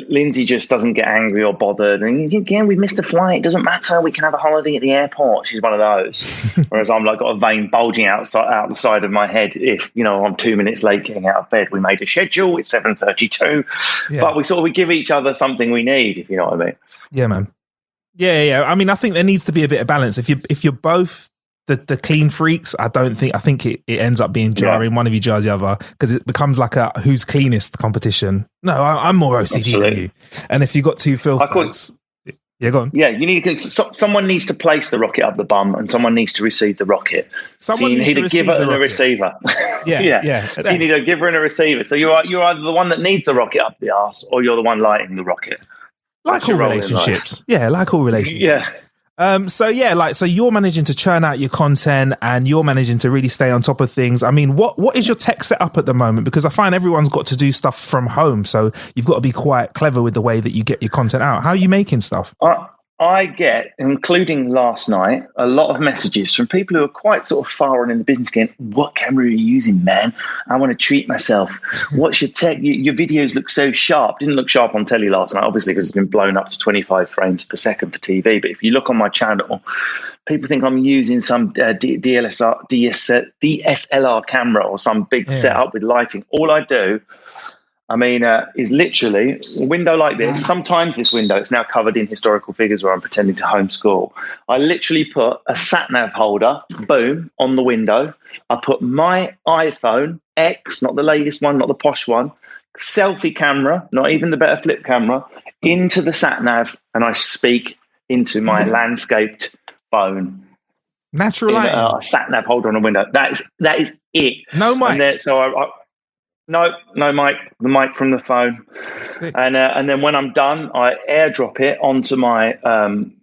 Lindsay just doesn't get angry or bothered. And again, we missed a flight. It doesn't matter. We can have a holiday at the airport. She's one of those. Whereas I'm like got a vein bulging out the side of my head. If, I'm 2 minutes late getting out of bed, we made a schedule. It's 7:32, but we give each other something we need, if you know what I mean. Yeah, man. Yeah. I mean, I think there needs to be a bit of balance. If you're both the clean freaks, I think it ends up being jarring. One of you jars the other because it becomes like a who's cleanest competition. No, I'm more OCD than you. And if you got 2 filth bags, go on. Yeah, someone needs to place the rocket up the bum, and someone needs to receive the rocket. So you need a giver and a receiver. Yeah. So you need a giver and a receiver. So you're either the one that needs the rocket up the arse, or you're the one lighting the rocket. Like all relationships. Yeah, like all relationships. Yeah. So you're managing to churn out your content and you're managing to really stay on top of things. I mean, what is your tech setup at the moment? Because I find everyone's got to do stuff from home. So you've got to be quite clever with the way that you get your content out. How are you making stuff? I get, including last night, a lot of messages from people who are quite sort of far on in the business going, what camera are you using, man? I want to treat myself. What's your tech? Your videos look so sharp. Didn't look sharp on telly last night, obviously, because it's been blown up to 25 frames per second for TV. But if you look on my channel, people think I'm using some DSLR camera or some big setup with lighting. All I do, is literally a window like this. Sometimes this window, it's now covered in historical figures where I'm pretending to homeschool. I literally put a sat-nav holder, boom, on the window. I put my iPhone X, not the latest one, not the posh one, selfie camera, not even the better flip camera, into the sat-nav, and I speak into my landscaped phone. Natural lighting. A sat-nav holder on a window. That is it. No mic. No mic. The mic from the phone. Sick. And then when I'm done, I airdrop it onto my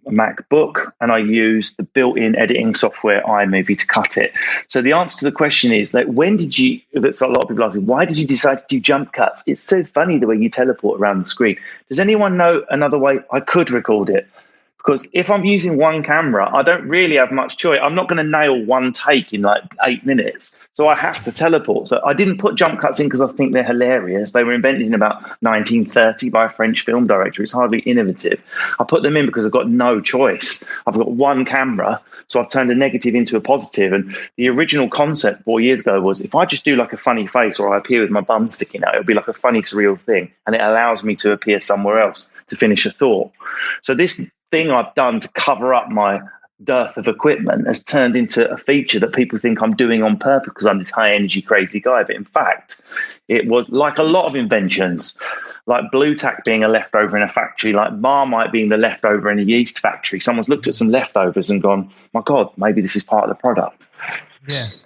MacBook, and I use the built-in editing software iMovie to cut it. So the answer to the question is, like, when did you? That's a lot of people asking. Why did you decide to do jump cuts? It's so funny the way you teleport around the screen. Does anyone know another way I could record it? Because if I'm using one camera, I don't really have much choice. I'm not going to nail one take in like 8 minutes. So I have to teleport. So I didn't put jump cuts in because I think they're hilarious. They were invented in about 1930 by a French film director. It's hardly innovative. I put them in because I've got no choice. I've got one camera. So I've turned a negative into a positive. And the original concept 4 years ago was, if I just do like a funny face or I appear with my bum sticking out, it'll be like a funny, surreal thing. And it allows me to appear somewhere else to finish a thought. So this thing I've done to cover up my dearth of equipment has turned into a feature that people think I'm doing on purpose because I'm this high energy crazy guy. But in fact, it was like a lot of inventions, like Blue Tack being a leftover in a factory, like Marmite being the leftover in a yeast factory. Someone's looked at some leftovers and gone, my God, maybe this is part of the product.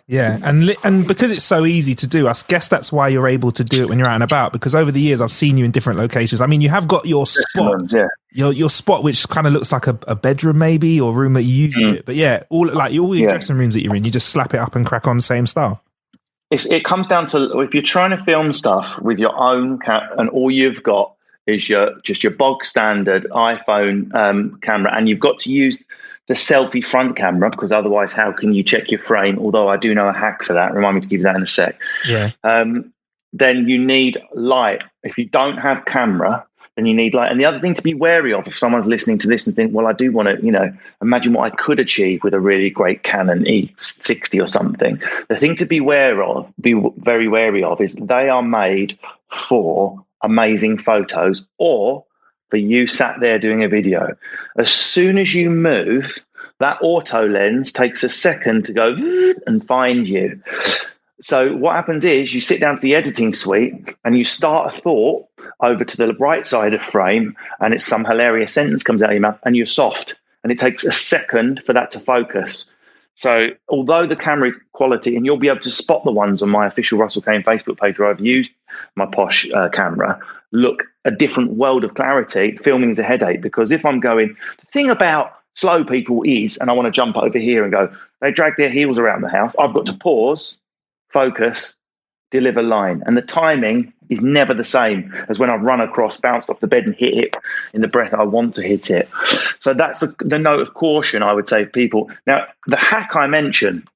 Yeah, and because it's so easy to do, I guess that's why you're able to do it when you're out and about. Because over the years, I've seen you in different locations. I mean, you have got your spot, your spot, which kind of looks like a bedroom, maybe, or room that you usually do. But yeah, all your dressing rooms that you're in, you just slap it up and crack on, same style. It comes down to, if you're trying to film stuff with your own and all you've got is your bog standard iPhone camera, and you've got to use the selfie front camera, because otherwise how can you check your frame? Although I do know a hack for that. Remind me to give you that in a sec. Yeah. Then you need light. If you don't have camera, then you need light. And the other thing to be wary of, if someone's listening to this and think, well, I do want to, imagine what I could achieve with a really great Canon E60 or something. The thing to be very wary of is they are made for amazing photos or for you sat there doing a video. As soon as you move, that auto lens takes a second to go and find you. So what happens is you sit down to the editing suite and you start a thought over to the right side of frame, and it's some hilarious sentence comes out of your mouth and you're soft, and it takes a second for that to focus. So although the camera is quality, and you'll be able to spot the ones on my official Russell Kane Facebook page where I've used my posh camera, look a different world of clarity. Filming is a headache, because if I'm going, the thing about slow people is, and I want to jump over here and go, they drag their heels around the house. I've got to pause, focus, deliver line. And the timing is never the same as when I've run across, bounced off the bed and hit it in the breath I want to hit it. So that's the note of caution, I would say, people. Now, the hack I mentioned,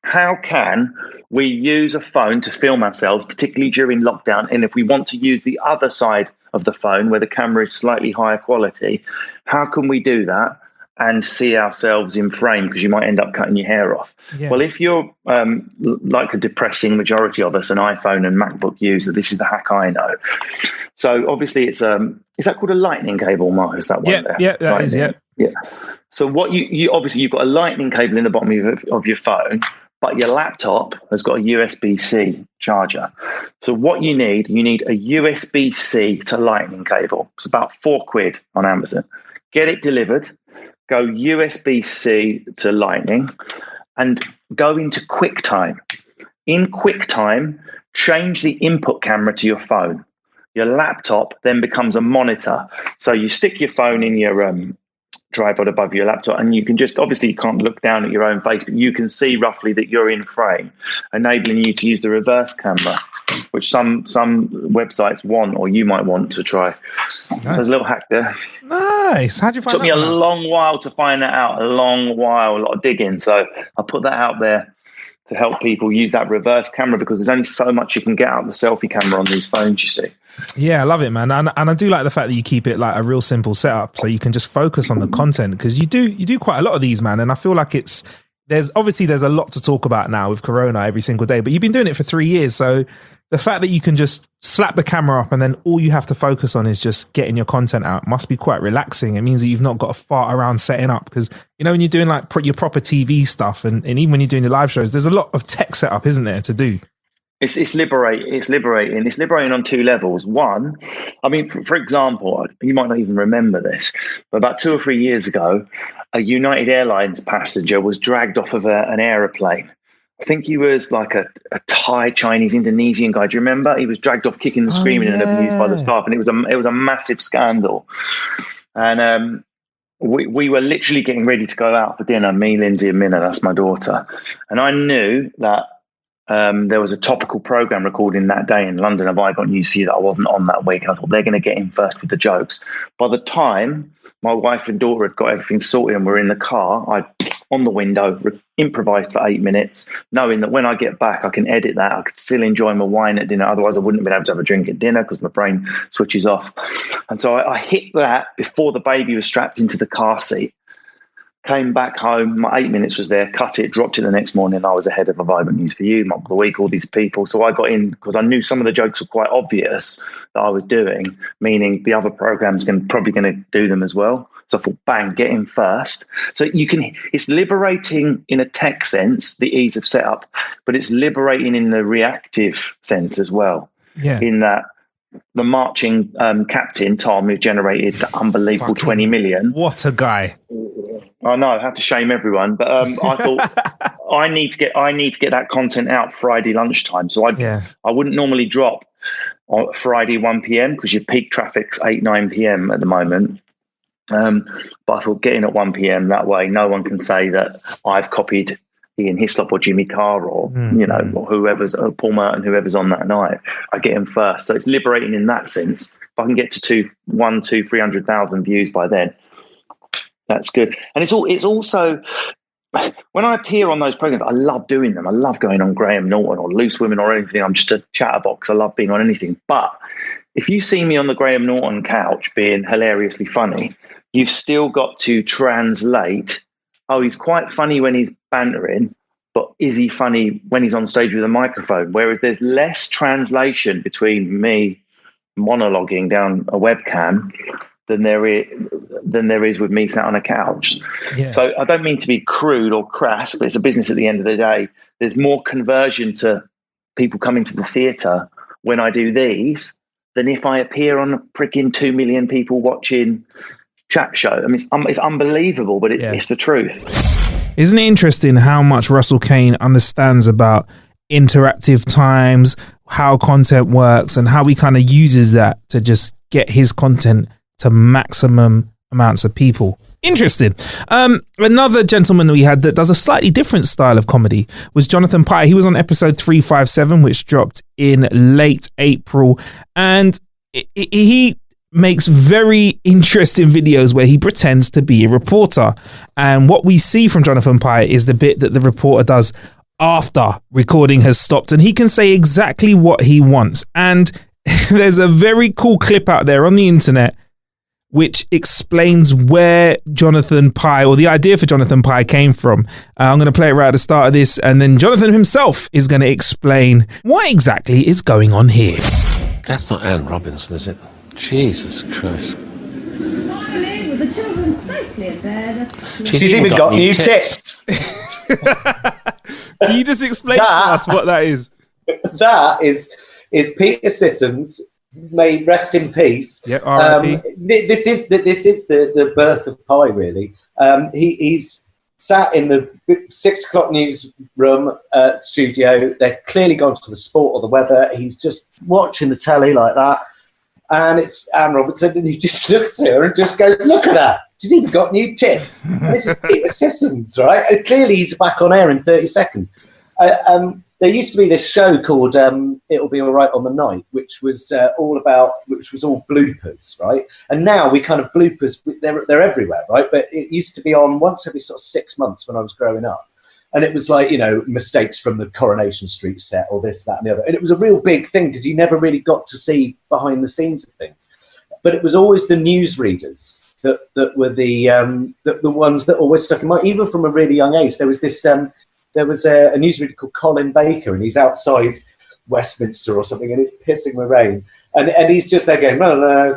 how can we use a phone to film ourselves, particularly during lockdown? And if we want to use the other side of the phone where the camera is slightly higher quality, how can we do that and see ourselves in frame? Because you might end up cutting your hair off. Yeah. Well, if you're like a depressing majority of us, an iPhone and MacBook user, this is the hack I know. So obviously it's is that called a lightning cable, Marcus? That one there? Yeah, that is, yeah. So what you obviously, you've got a lightning cable in the bottom of your phone, but your laptop has got a USB-C charger. So what you need a USB-C to lightning cable. It's about £4 on Amazon. Get it delivered, go USB-C to lightning, and go into QuickTime. In QuickTime, change the input camera to your phone. Your laptop then becomes a monitor. So you stick your phone in your tripod above your laptop, and you can just, obviously you can't look down at your own face, but you can see roughly that you're in frame, enabling you to use the reverse camera which some websites want, or you might want to try. Nice. So there's a little hack there. Nice. How'd you find Took that me a one out? long while to find that out. A long while, a lot of digging. So I put that out there to help people use that reverse camera, because there's only so much you can get out of the selfie camera on these phones, you see. Yeah, I love it, man. And I do like the fact that you keep it like a real simple setup, so you can just focus on the content, because you do quite a lot of these, man. And I feel like there's a lot to talk about now with Corona every single day, but you've been doing it for 3 years. So the fact that you can just slap the camera up and then all you have to focus on is just getting your content out must be quite relaxing. It means that you've not got to fart around setting up, because, you know, when you're doing like your proper TV stuff and even when you're doing your live shows, there's a lot of tech setup, isn't there, to do? It's liberating. It's liberating on two levels. One, I mean, for example, you might not even remember this, but about 2 or 3 years ago, a United Airlines passenger was dragged off of an aeroplane. I think he was like a Thai, Chinese, Indonesian guy. Do you remember? He was dragged off kicking and screaming and abused by the staff, and it was a massive scandal. And we were literally getting ready to go out for dinner, me, Lindsay and Minna, that's my daughter. And I knew that there was a topical program recording that day in London. Have I Got News For You that I wasn't on that week? I thought they're going to get in first with the jokes. By the time my wife and daughter had got everything sorted and we're in the car, I on the window improvised for 8 minutes, knowing that when I get back I can edit that. I could still enjoy my wine at dinner. Otherwise I wouldn't have been able to have a drink at dinner because my brain switches off. And so I hit that before the baby was strapped into the car seat. Came back home, my 8 minutes was there, cut it, dropped it the next morning. I was ahead of A Vibrant News For You, Mock of the Week, all these people. So I got in because I knew some of the jokes were quite obvious that I was doing, meaning the other programs probably going to do them as well. So I thought, bang, get in first. So it's liberating in a tech sense, the ease of setup, but it's liberating in the reactive sense as well. Yeah. In that the marching captain, Tom, who generated the unbelievable 20 million. What a guy. I know, I have to shame everyone, but I thought I need to get that content out Friday lunchtime. So I wouldn't normally drop on Friday 1 p.m. because your peak traffic's 8-9 p.m. at the moment. But I thought getting at 1 p.m. that way, no one can say that I've copied Ian Hislop or Jimmy Carr or or whoever's Paul Merton, whoever's on that night. I get him first, so it's liberating in that sense. If I can get to 300,000 views by then, that's good. And it's also when I appear on those programs, I love doing them. I love going on Graham Norton or Loose Women or anything. I'm just a chatterbox. I love being on anything. But if you see me on the Graham Norton couch being hilariously funny, you've still got to translate. Oh, he's quite funny when he's bantering, but is he funny when he's on stage with a microphone? Whereas there's less translation between me monologuing down a webcam than there is with me sat on a couch. Yeah. So I don't mean to be crude or crass, but it's a business at the end of the day. There's more conversion to people coming to the theatre when I do these than if I appear on a freaking 2 million people watching chat show. I mean, it's unbelievable, but it's the truth. Isn't it interesting how much Russell Kane understands about interactive times, how content works, and how he kind of uses that to just get his content to maximum amounts of people? Interesting. Another gentleman that we had that does a slightly different style of comedy was Jonathan Pie. He was on episode 357, which dropped in late April, and he makes very interesting videos where he pretends to be a reporter. And what we see from Jonathan Pie is the bit that the reporter does after recording has stopped, and he can say exactly what he wants. And there's a very cool clip out there on the internet which explains where Jonathan Pie, or the idea for Jonathan Pie, came from. I'm going to play it right at the start of this, and then Jonathan himself is going to explain what exactly is going on here. That's not Anne Robinson, is it? Jesus Christ. Finally, with the children safely in bed. She's even got new tits. Can you just explain to us what that is? That is Peter Sissons. May rest in peace. Yeah, R.I.P. This is the birth of Pie, really. He's sat in the 6 o'clock newsroom studio. They're clearly gone to the sport or the weather. He's just watching the telly like that. And it's Anne Robertson, and he just looks at her and just goes, "Look at that. She's even got new tits." And this is Peter Sissons, right? And clearly he's back on air in 30 seconds. there used to be this show called It'll Be All Right on the Night, which was all bloopers, right? And now we kind of bloopers, they're everywhere, right? But it used to be on once every sort of 6 months when I was growing up. And it was like, mistakes from the Coronation Street set or this, that, and the other. And it was a real big thing because you never really got to see behind the scenes of things. But it was always the newsreaders that were the ones that always stuck in mind, even from a really young age. There was this, a newsreader called Colin Baker, and he's outside Westminster or something, and it's pissing with rain. And he's just there going,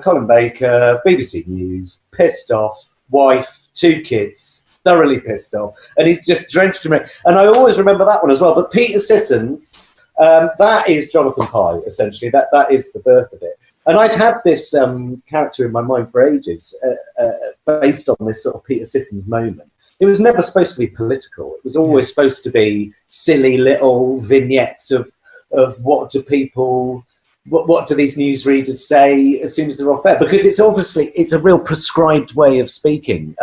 Colin Baker, BBC News, pissed off, wife, 2 kids, thoroughly pissed off. And he's just drenched in rain. And I always remember that one as well. But Peter Sissons, that is Jonathan Pye, essentially. That is the birth of it. And I'd had this character in my mind for ages, based on this sort of Peter Sissons moment. It was never supposed to be political. It was always supposed to be silly little vignettes of what do these newsreaders say as soon as they're off air? Because it's a real prescribed way of speaking,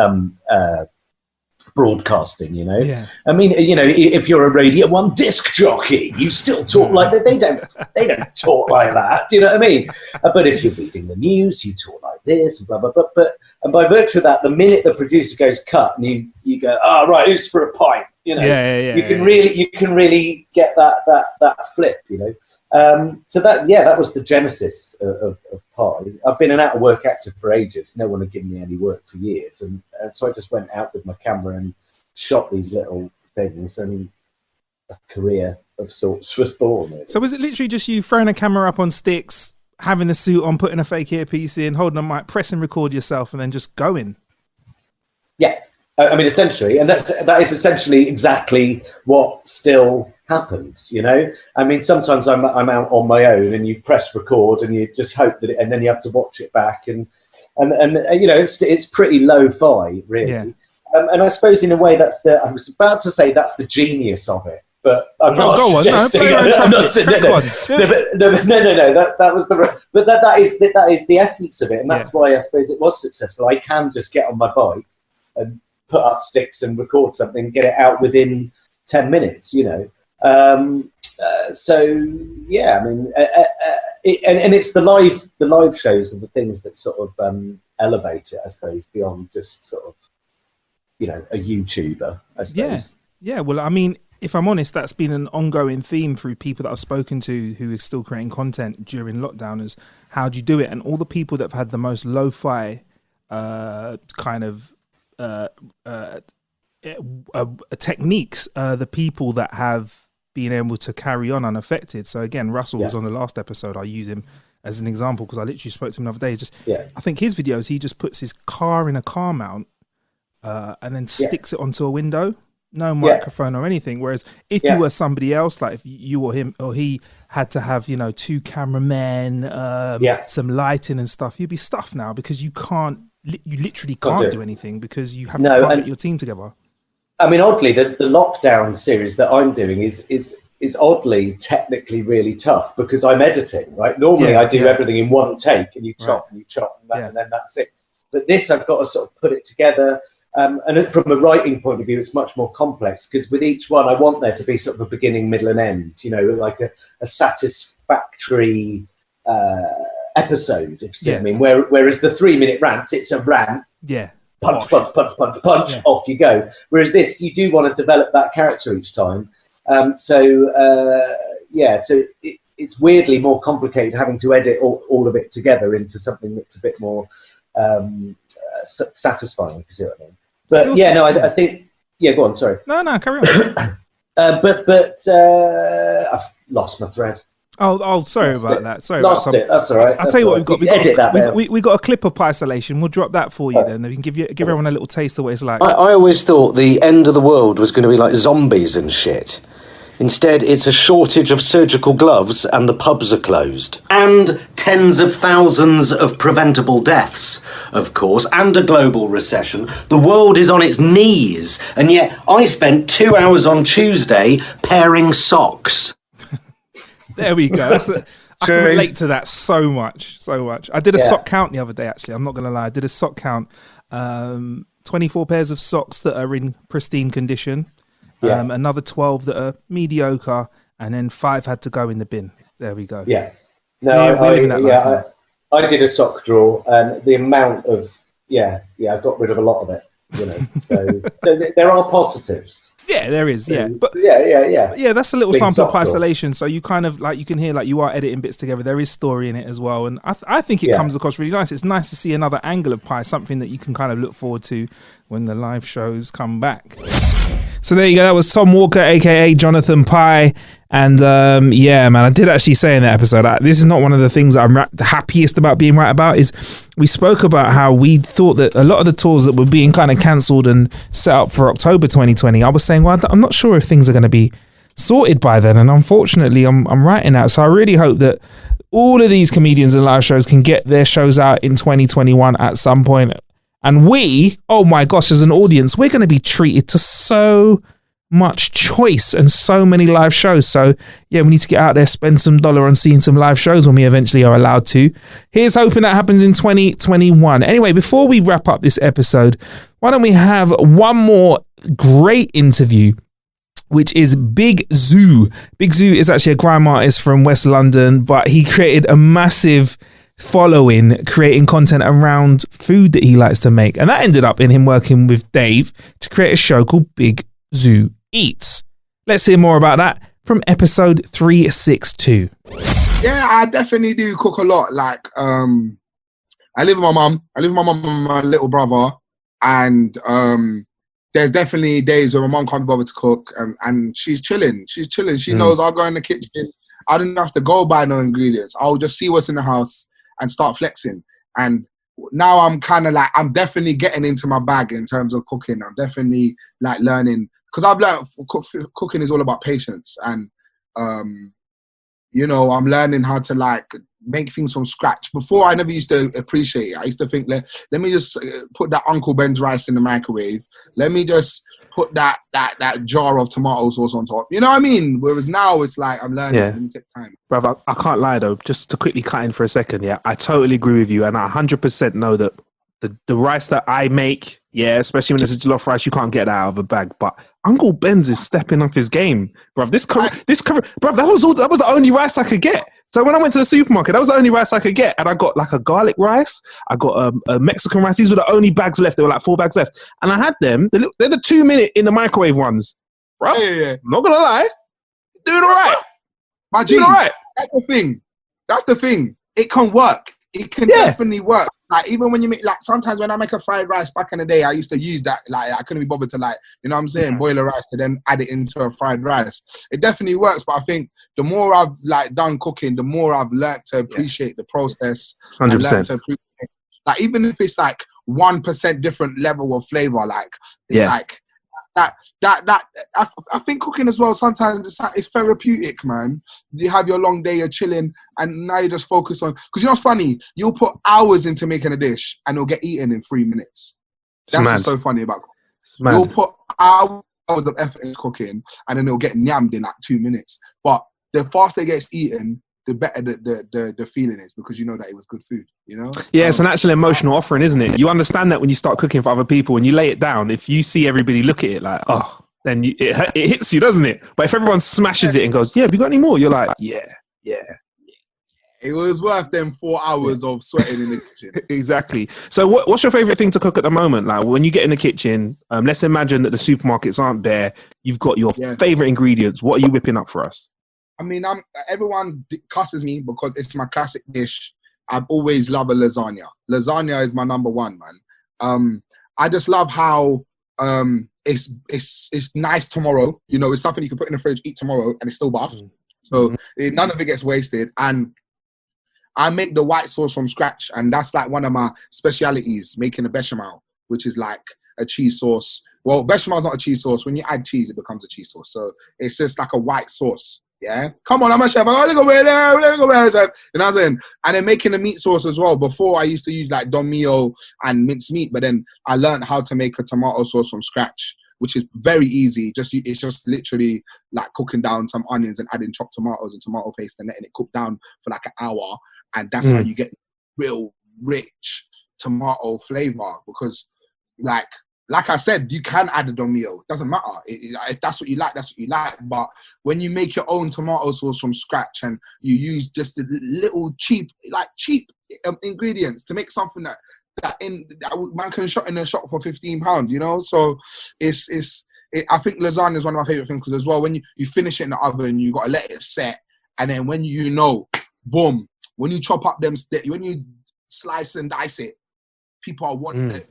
broadcasting, Yeah. I mean, if you're a Radio 1 disc jockey, you still talk like that. They don't talk like that. Do you know what I mean? But if you're reading the news, you talk like this, and blah blah blah. But by virtue of that, the minute the producer goes cut, and you go, right, who's for a pint? You can really get that flip. So that was the genesis of Pie. I've been an out of work actor for ages. No one had given me any work for years, and so I just went out with my camera and shot these little things, and a career of sorts was born. So was it literally just you throwing a camera up on sticks, having a suit on, putting a fake earpiece in, holding a mic, press and record yourself, and then just going? Yeah, I mean, essentially, and that is essentially exactly what still happens. I mean, sometimes I'm out on my own, and you press record, and you just hope that, and then you have to watch it back, and it's pretty lo-fi, really. Yeah. And I suppose in a way I was about to say that's the genius of it, but I'm not suggesting. No, that was but that is the essence of it, and that's why I suppose it was successful. I can just get on my bike and put up sticks and record something, get it out within 10 minutes. So yeah, I mean, and it's the live shows are the things that sort of elevate it, I suppose, beyond just sort of a YouTuber, I suppose. Yeah. Well, I mean, if I'm honest, that's been an ongoing theme through people that I've spoken to who are still creating content during lockdown. Is how do you do it? And all the people that have had the most lo-fi kind of techniques, the people that have been able to carry on unaffected. So again, Russell was on the last episode. I use him as an example because I literally spoke to him the other day. I think his videos, he just puts his car in a car mount and then sticks it onto a window. No microphone or anything. Whereas if you were somebody else, like if you or him or he had to have, 2 cameramen, some lighting and stuff, you'd be stuffed now because you literally can't do anything because you can't get your team together. I mean, oddly, the lockdown series that I'm doing is oddly technically really tough because I'm editing, right? Normally I do everything in one take and you chop and you chop and then that's it. But this, I've got to sort of put it together. And from a writing point of view, it's much more complex because with each one, I want there to be sort of a beginning, middle and end, like a satisfactory episode, if you see what I mean. Whereas the 3-minute rants, it's a rant. Yeah. Punch, off you go. Whereas this, you do want to develop that character each time. So it's weirdly more complicated having to edit all of it together into something that's a bit more satisfying, if you see what I mean. But I think, go on, sorry. No, carry on. But I've lost my thread. Oh, sorry about that. Sorry, lost it. That's all right. I'll tell you what we've got. We got a clip up isolation. We'll drop that for you then. We can give everyone a little taste of what it's like. I always thought the end of the world was going to be like zombies and shit. Instead, it's a shortage of surgical gloves and the pubs are closed. And tens of thousands of preventable deaths, of course, and a global recession. The world is on its knees. And yet, I spent 2 hours on Tuesday pairing socks. There we go. I can relate to that so much. I did a sock count the other day, actually. I'm not going to lie. I did a sock count. 24 pairs of socks that are in pristine condition. Another 12 that are mediocre. and then 5 had to go in the bin. There we go. Yeah. No, we're living that life now. I did a sock drawer, and the amount of I got rid of a lot of it. You know, so there are positives. Yeah, there is. Yeah, but yeah. That's a little Big sample of sock drawer. isolation. So you kind of like you can hear like you are editing bits together. There is story in it as well, and I think it comes across really nice. It's nice to see another angle of Pi, something that you can kind of look forward to when the live shows come back. So there you go. That was Tom Walker, aka Jonathan Pi. And man, I did actually say in that episode, this is not one of the things that I'm the happiest about being right about, is we spoke about how we thought that a lot of the tours that were being kind of cancelled and set up for October 2020, I was saying, well, I'm not sure if things are going to be sorted by then. And unfortunately, I'm right in that. So I really hope that all of these comedians and live shows can get their shows out in 2021 at some point. And we, oh my gosh, as an audience, we're going to be treated to so much choice and so many live shows. So yeah, we need to get out there, spend some dollar on seeing some live shows when we eventually are allowed to. Here's hoping that happens in 2021. Anyway, before we wrap up this episode, why don't we have one more great interview, which is Big Zoo. Big Zoo is actually a grime artist from West London, but he created a massive following creating content around food that he likes to make. And that ended up in him working with Dave to create a show called Big Zoo Eats. Let's hear more about that from episode 362. Yeah, I definitely do cook a lot. Like, I live with my mum. I live with my mum and my little brother. And there's definitely days where my mum can't be bothered to cook, and she's chilling. She knows I'll go in the kitchen. I don't have to go buy no ingredients. I'll just see what's in the house and start flexing. And now I'm kind of like, I'm definitely getting into my bag in terms of cooking. I'm definitely like learning, because I've learned cooking is all about patience. And, I'm learning how to like make things from scratch. Before, I never used to appreciate it. I used to think, let me just put that Uncle Ben's rice in the microwave. Let me just put that jar of tomato sauce on top. You know what I mean? Whereas now it's like, I'm learning. Let me take time. Brother, I can't lie though, just to quickly cut in for a second, I totally agree with you, and I 100% know that the rice that I make, especially when it's a jollof rice, you can't get that out of a bag, but Uncle Ben's is stepping up his game, bruv. This curry, bruv, that was the only rice I could get. So when I went to the supermarket, that was the only rice I could get, and I got like a garlic rice, I got a Mexican rice. These were the only bags left. There were like 4 bags left, and I had them. They're the 2-minute in the microwave ones, bruv. Yeah. Not gonna lie, doing all right. My G, all right. That's the thing. It can work. It can definitely work. Like, even when you make, like, sometimes when I make a fried rice back in the day, I used to use that. Like, I couldn't be bothered to, like, you know what I'm saying, boil a rice and then add it into a fried rice. It definitely works, but I think the more I've, like, done cooking, the more I've learned to appreciate the process. 100%. Like, even if it's, like, 1% different level of flavor, like, it's like, that I think cooking as well, sometimes it's therapeutic, man. You have your long day, you're chilling, and now you just focus on, because you know what's funny, you'll put hours into making a dish and it'll get eaten in 3 minutes. That's what's so funny about cooking. You'll put hours of effort into cooking and then it'll get nyammed in like 2 minutes, but the faster it gets eaten, the better the feeling is, because you know that it was good food, you know? Yeah, it's an actual emotional offering, isn't it? You understand that when you start cooking for other people, when you lay it down, if you see everybody look at it like, oh, then it hits you, doesn't it? But if everyone smashes it and goes, yeah, have you got any more? You're like, yeah. It was worth them 4 hours of sweating in the kitchen. Exactly. So what's your favorite thing to cook at the moment? Like, when you get in the kitchen, let's imagine that the supermarkets aren't there. You've got your favorite ingredients. What are you whipping up for us? I mean, everyone cusses me because it's my classic dish. I've always loved a lasagna. Lasagna is my number one, man. I just love how it's nice tomorrow. You know, it's something you can put in the fridge, eat tomorrow, and it's still buff. So none of it gets wasted. And I make the white sauce from scratch, and that's like one of my specialities, making a bechamel, which is like a cheese sauce. Well, bechamel is not a cheese sauce. When you add cheese, it becomes a cheese sauce. So it's just like a white sauce. Yeah, come on, I'm a chef. Let me go there. Chef. You know what I'm saying? And then making the meat sauce as well. Before, I used to use like Don Mio and minced meat, but then I learned how to make a tomato sauce from scratch, which is very easy. It's just literally like cooking down some onions and adding chopped tomatoes and tomato paste and letting it cook down for like an hour. And that's how you get real rich tomato flavor, because like like I said, you can add a Domio. Doesn't matter. If that's what you like, that's what you like. But when you make your own tomato sauce from scratch and you use just a little cheap ingredients to make something that man can shop in a shop for £15, you know. So I think lasagna is one of my favorite things because as well, when you finish it in the oven, you got to let it set, and then when boom, when you chop up when you slice and dice it, people want the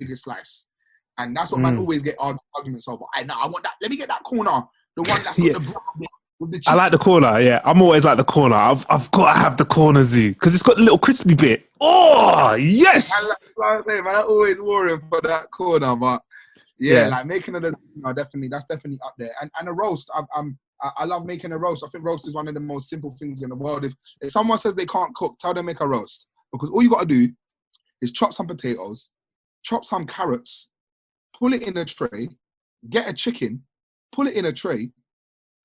biggest slice. And that's what man always get arguments over. I want that. Let me get that corner. The one that's got the brown bit with the cheese. I like the corner, yeah. I'm always like the corner. I've got to have the corner, Zoo, because it's got the little crispy bit. Oh, yes! I'm saying, man, I'm always worrying for that corner. But, yeah. Like making a lasagna, that's definitely up there. And a roast, I love making a roast. I think roast is one of the most simple things in the world. If someone says they can't cook, tell them make a roast. Because all you got to do is chop some potatoes, chop some carrots, pull it in a tray, get a chicken, pull it in a tray,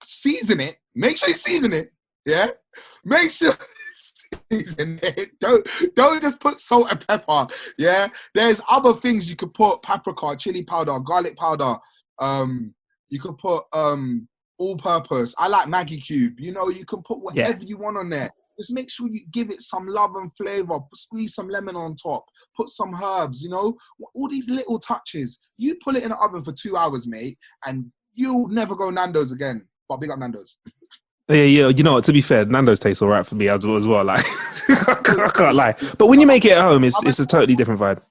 season it. Make sure you season it. Yeah, make sure you season it. Don't just put salt and pepper. Yeah, there's other things you could put: paprika, chili powder, garlic powder. You could put all-purpose. I like Maggi cube. You know, you can put whatever you want on there. Just make sure you give it some love and flavor. Squeeze some lemon on top. Put some herbs, you know. All these little touches. You put it in the oven for 2 hours, mate, and you'll never go Nando's again. But big up Nando's. Yeah. You know what? To be fair, Nando's tastes all right for me as well. Like, I can't lie. But when you make it at home, it's a totally different vibe.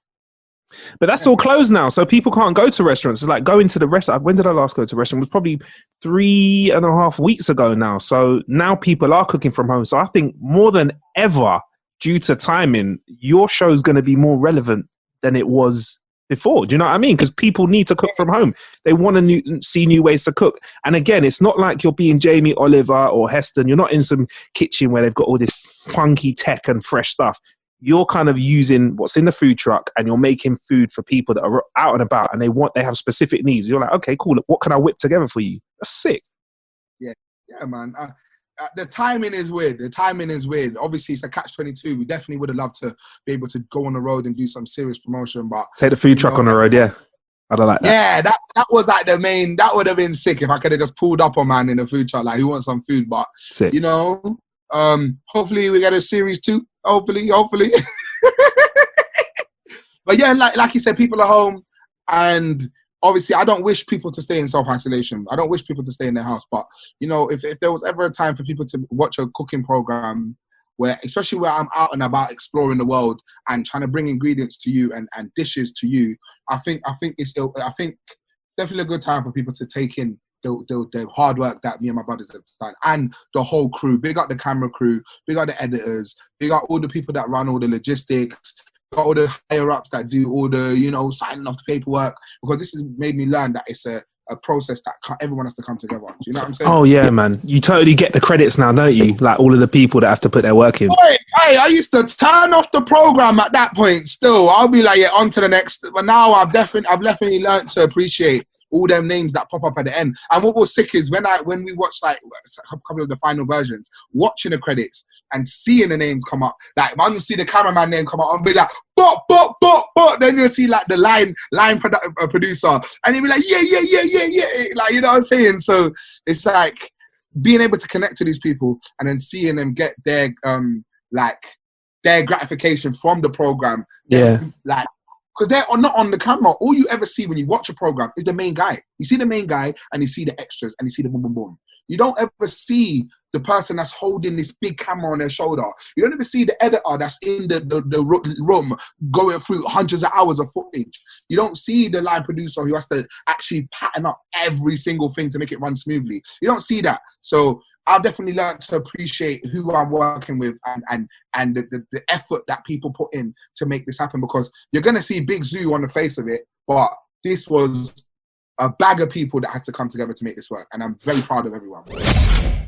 But that's all closed now, so people can't go to restaurants. It's like going to the restaurant. When did I last go to a restaurant? It was probably 3.5 weeks ago now. So now people are cooking from home. So I think more than ever, due to timing, your show is going to be more relevant than it was before. Do you know what I mean? Because people need to cook from home. They want to see new ways to cook. And again, it's not like you're being Jamie Oliver or Heston. You're not in some kitchen where they've got all this funky tech and fresh stuff. You're kind of using what's in the food truck and you're making food for people that are out and about and they have specific needs. You're like, okay, cool. What can I whip together for you? That's sick. Yeah, man. The timing is weird. Obviously, it's a catch-22. We definitely would have loved to be able to go on the road and do some serious promotion, but take the food truck on the road. Yeah, I don't like that. Yeah, that was like the main. That would have been sick if I could have just pulled up on man in a food truck like, who wants some food? But sick. You know, hopefully we get a series 2. Hopefully. But yeah, like you said, people are home, and obviously I don't wish people to stay in self-isolation. I don't wish people to stay in their house. But, you know, if there was ever a time for people to watch a cooking program especially where I'm out and about exploring the world and trying to bring ingredients to you and dishes to you, I think definitely a good time for people to take in the hard work that me and my brothers have done, and the whole crew. Big up the camera crew, big up the editors, big up all the people that run all the logistics, all the higher ups that do all the, you know, signing off the paperwork, because this has made me learn that it's a process that everyone has to come together. Do you know what I'm saying? Oh yeah, man. You totally get the credits now, don't you? Like all of the people that have to put their work in. Hey, I used to turn off the program at that point. Still, I'll be like, yeah, on to the next. But now I've definitely learned to appreciate all them names that pop up at the end. And what was sick is when we watched like a couple of the final versions, watching the credits and seeing the names come up, like man will see the cameraman name come up and be like, bop. Then you'll see like the line producer, and he'll be like, yeah. Like, you know what I'm saying? So it's like being able to connect to these people and then seeing them get their gratification from the program. Yeah. Like, because they're not on the camera. All you ever see when you watch a program is the main guy. You see the main guy and you see the extras and you see the boom, boom, boom. You don't ever see the person that's holding this big camera on their shoulder. You don't ever see the editor that's in the room going through hundreds of hours of footage. You don't see the line producer who has to actually pattern up every single thing to make it run smoothly. You don't see that. So I've definitely learned to appreciate who I'm working with and the effort that people put in to make this happen, because you're going to see Big Zoo on the face of it, but this was a bag of people that had to come together to make this work, and I'm very proud of everyone.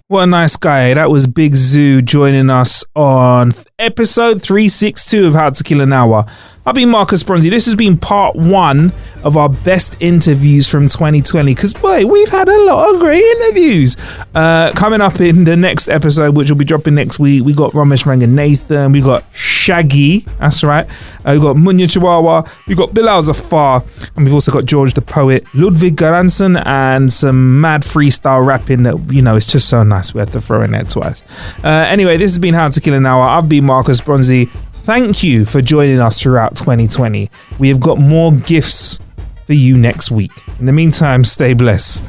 What a nice guy. That was Big Zoo joining us on episode 362 of How to Kill an Hour. I've been Marcus Bronzy. This has been part 1 of our best interviews from 2020. Because, boy, we've had a lot of great interviews. Coming up in the next episode, which will be dropping next week, we got Ramesh Ranganathan, we got Shaggy, that's right. We got Munya Chihuahua, we got Bilal Zafar, and we've also got George the Poet, Ludwig Garanson, and some mad freestyle rapping that, you know, it's just so nice. We had to throw in there twice. Anyway, this has been How to Kill an Hour. I've been Marcus Bronzy. Thank you for joining us throughout 2020. We have got more gifts for you next week. In the meantime, stay blessed.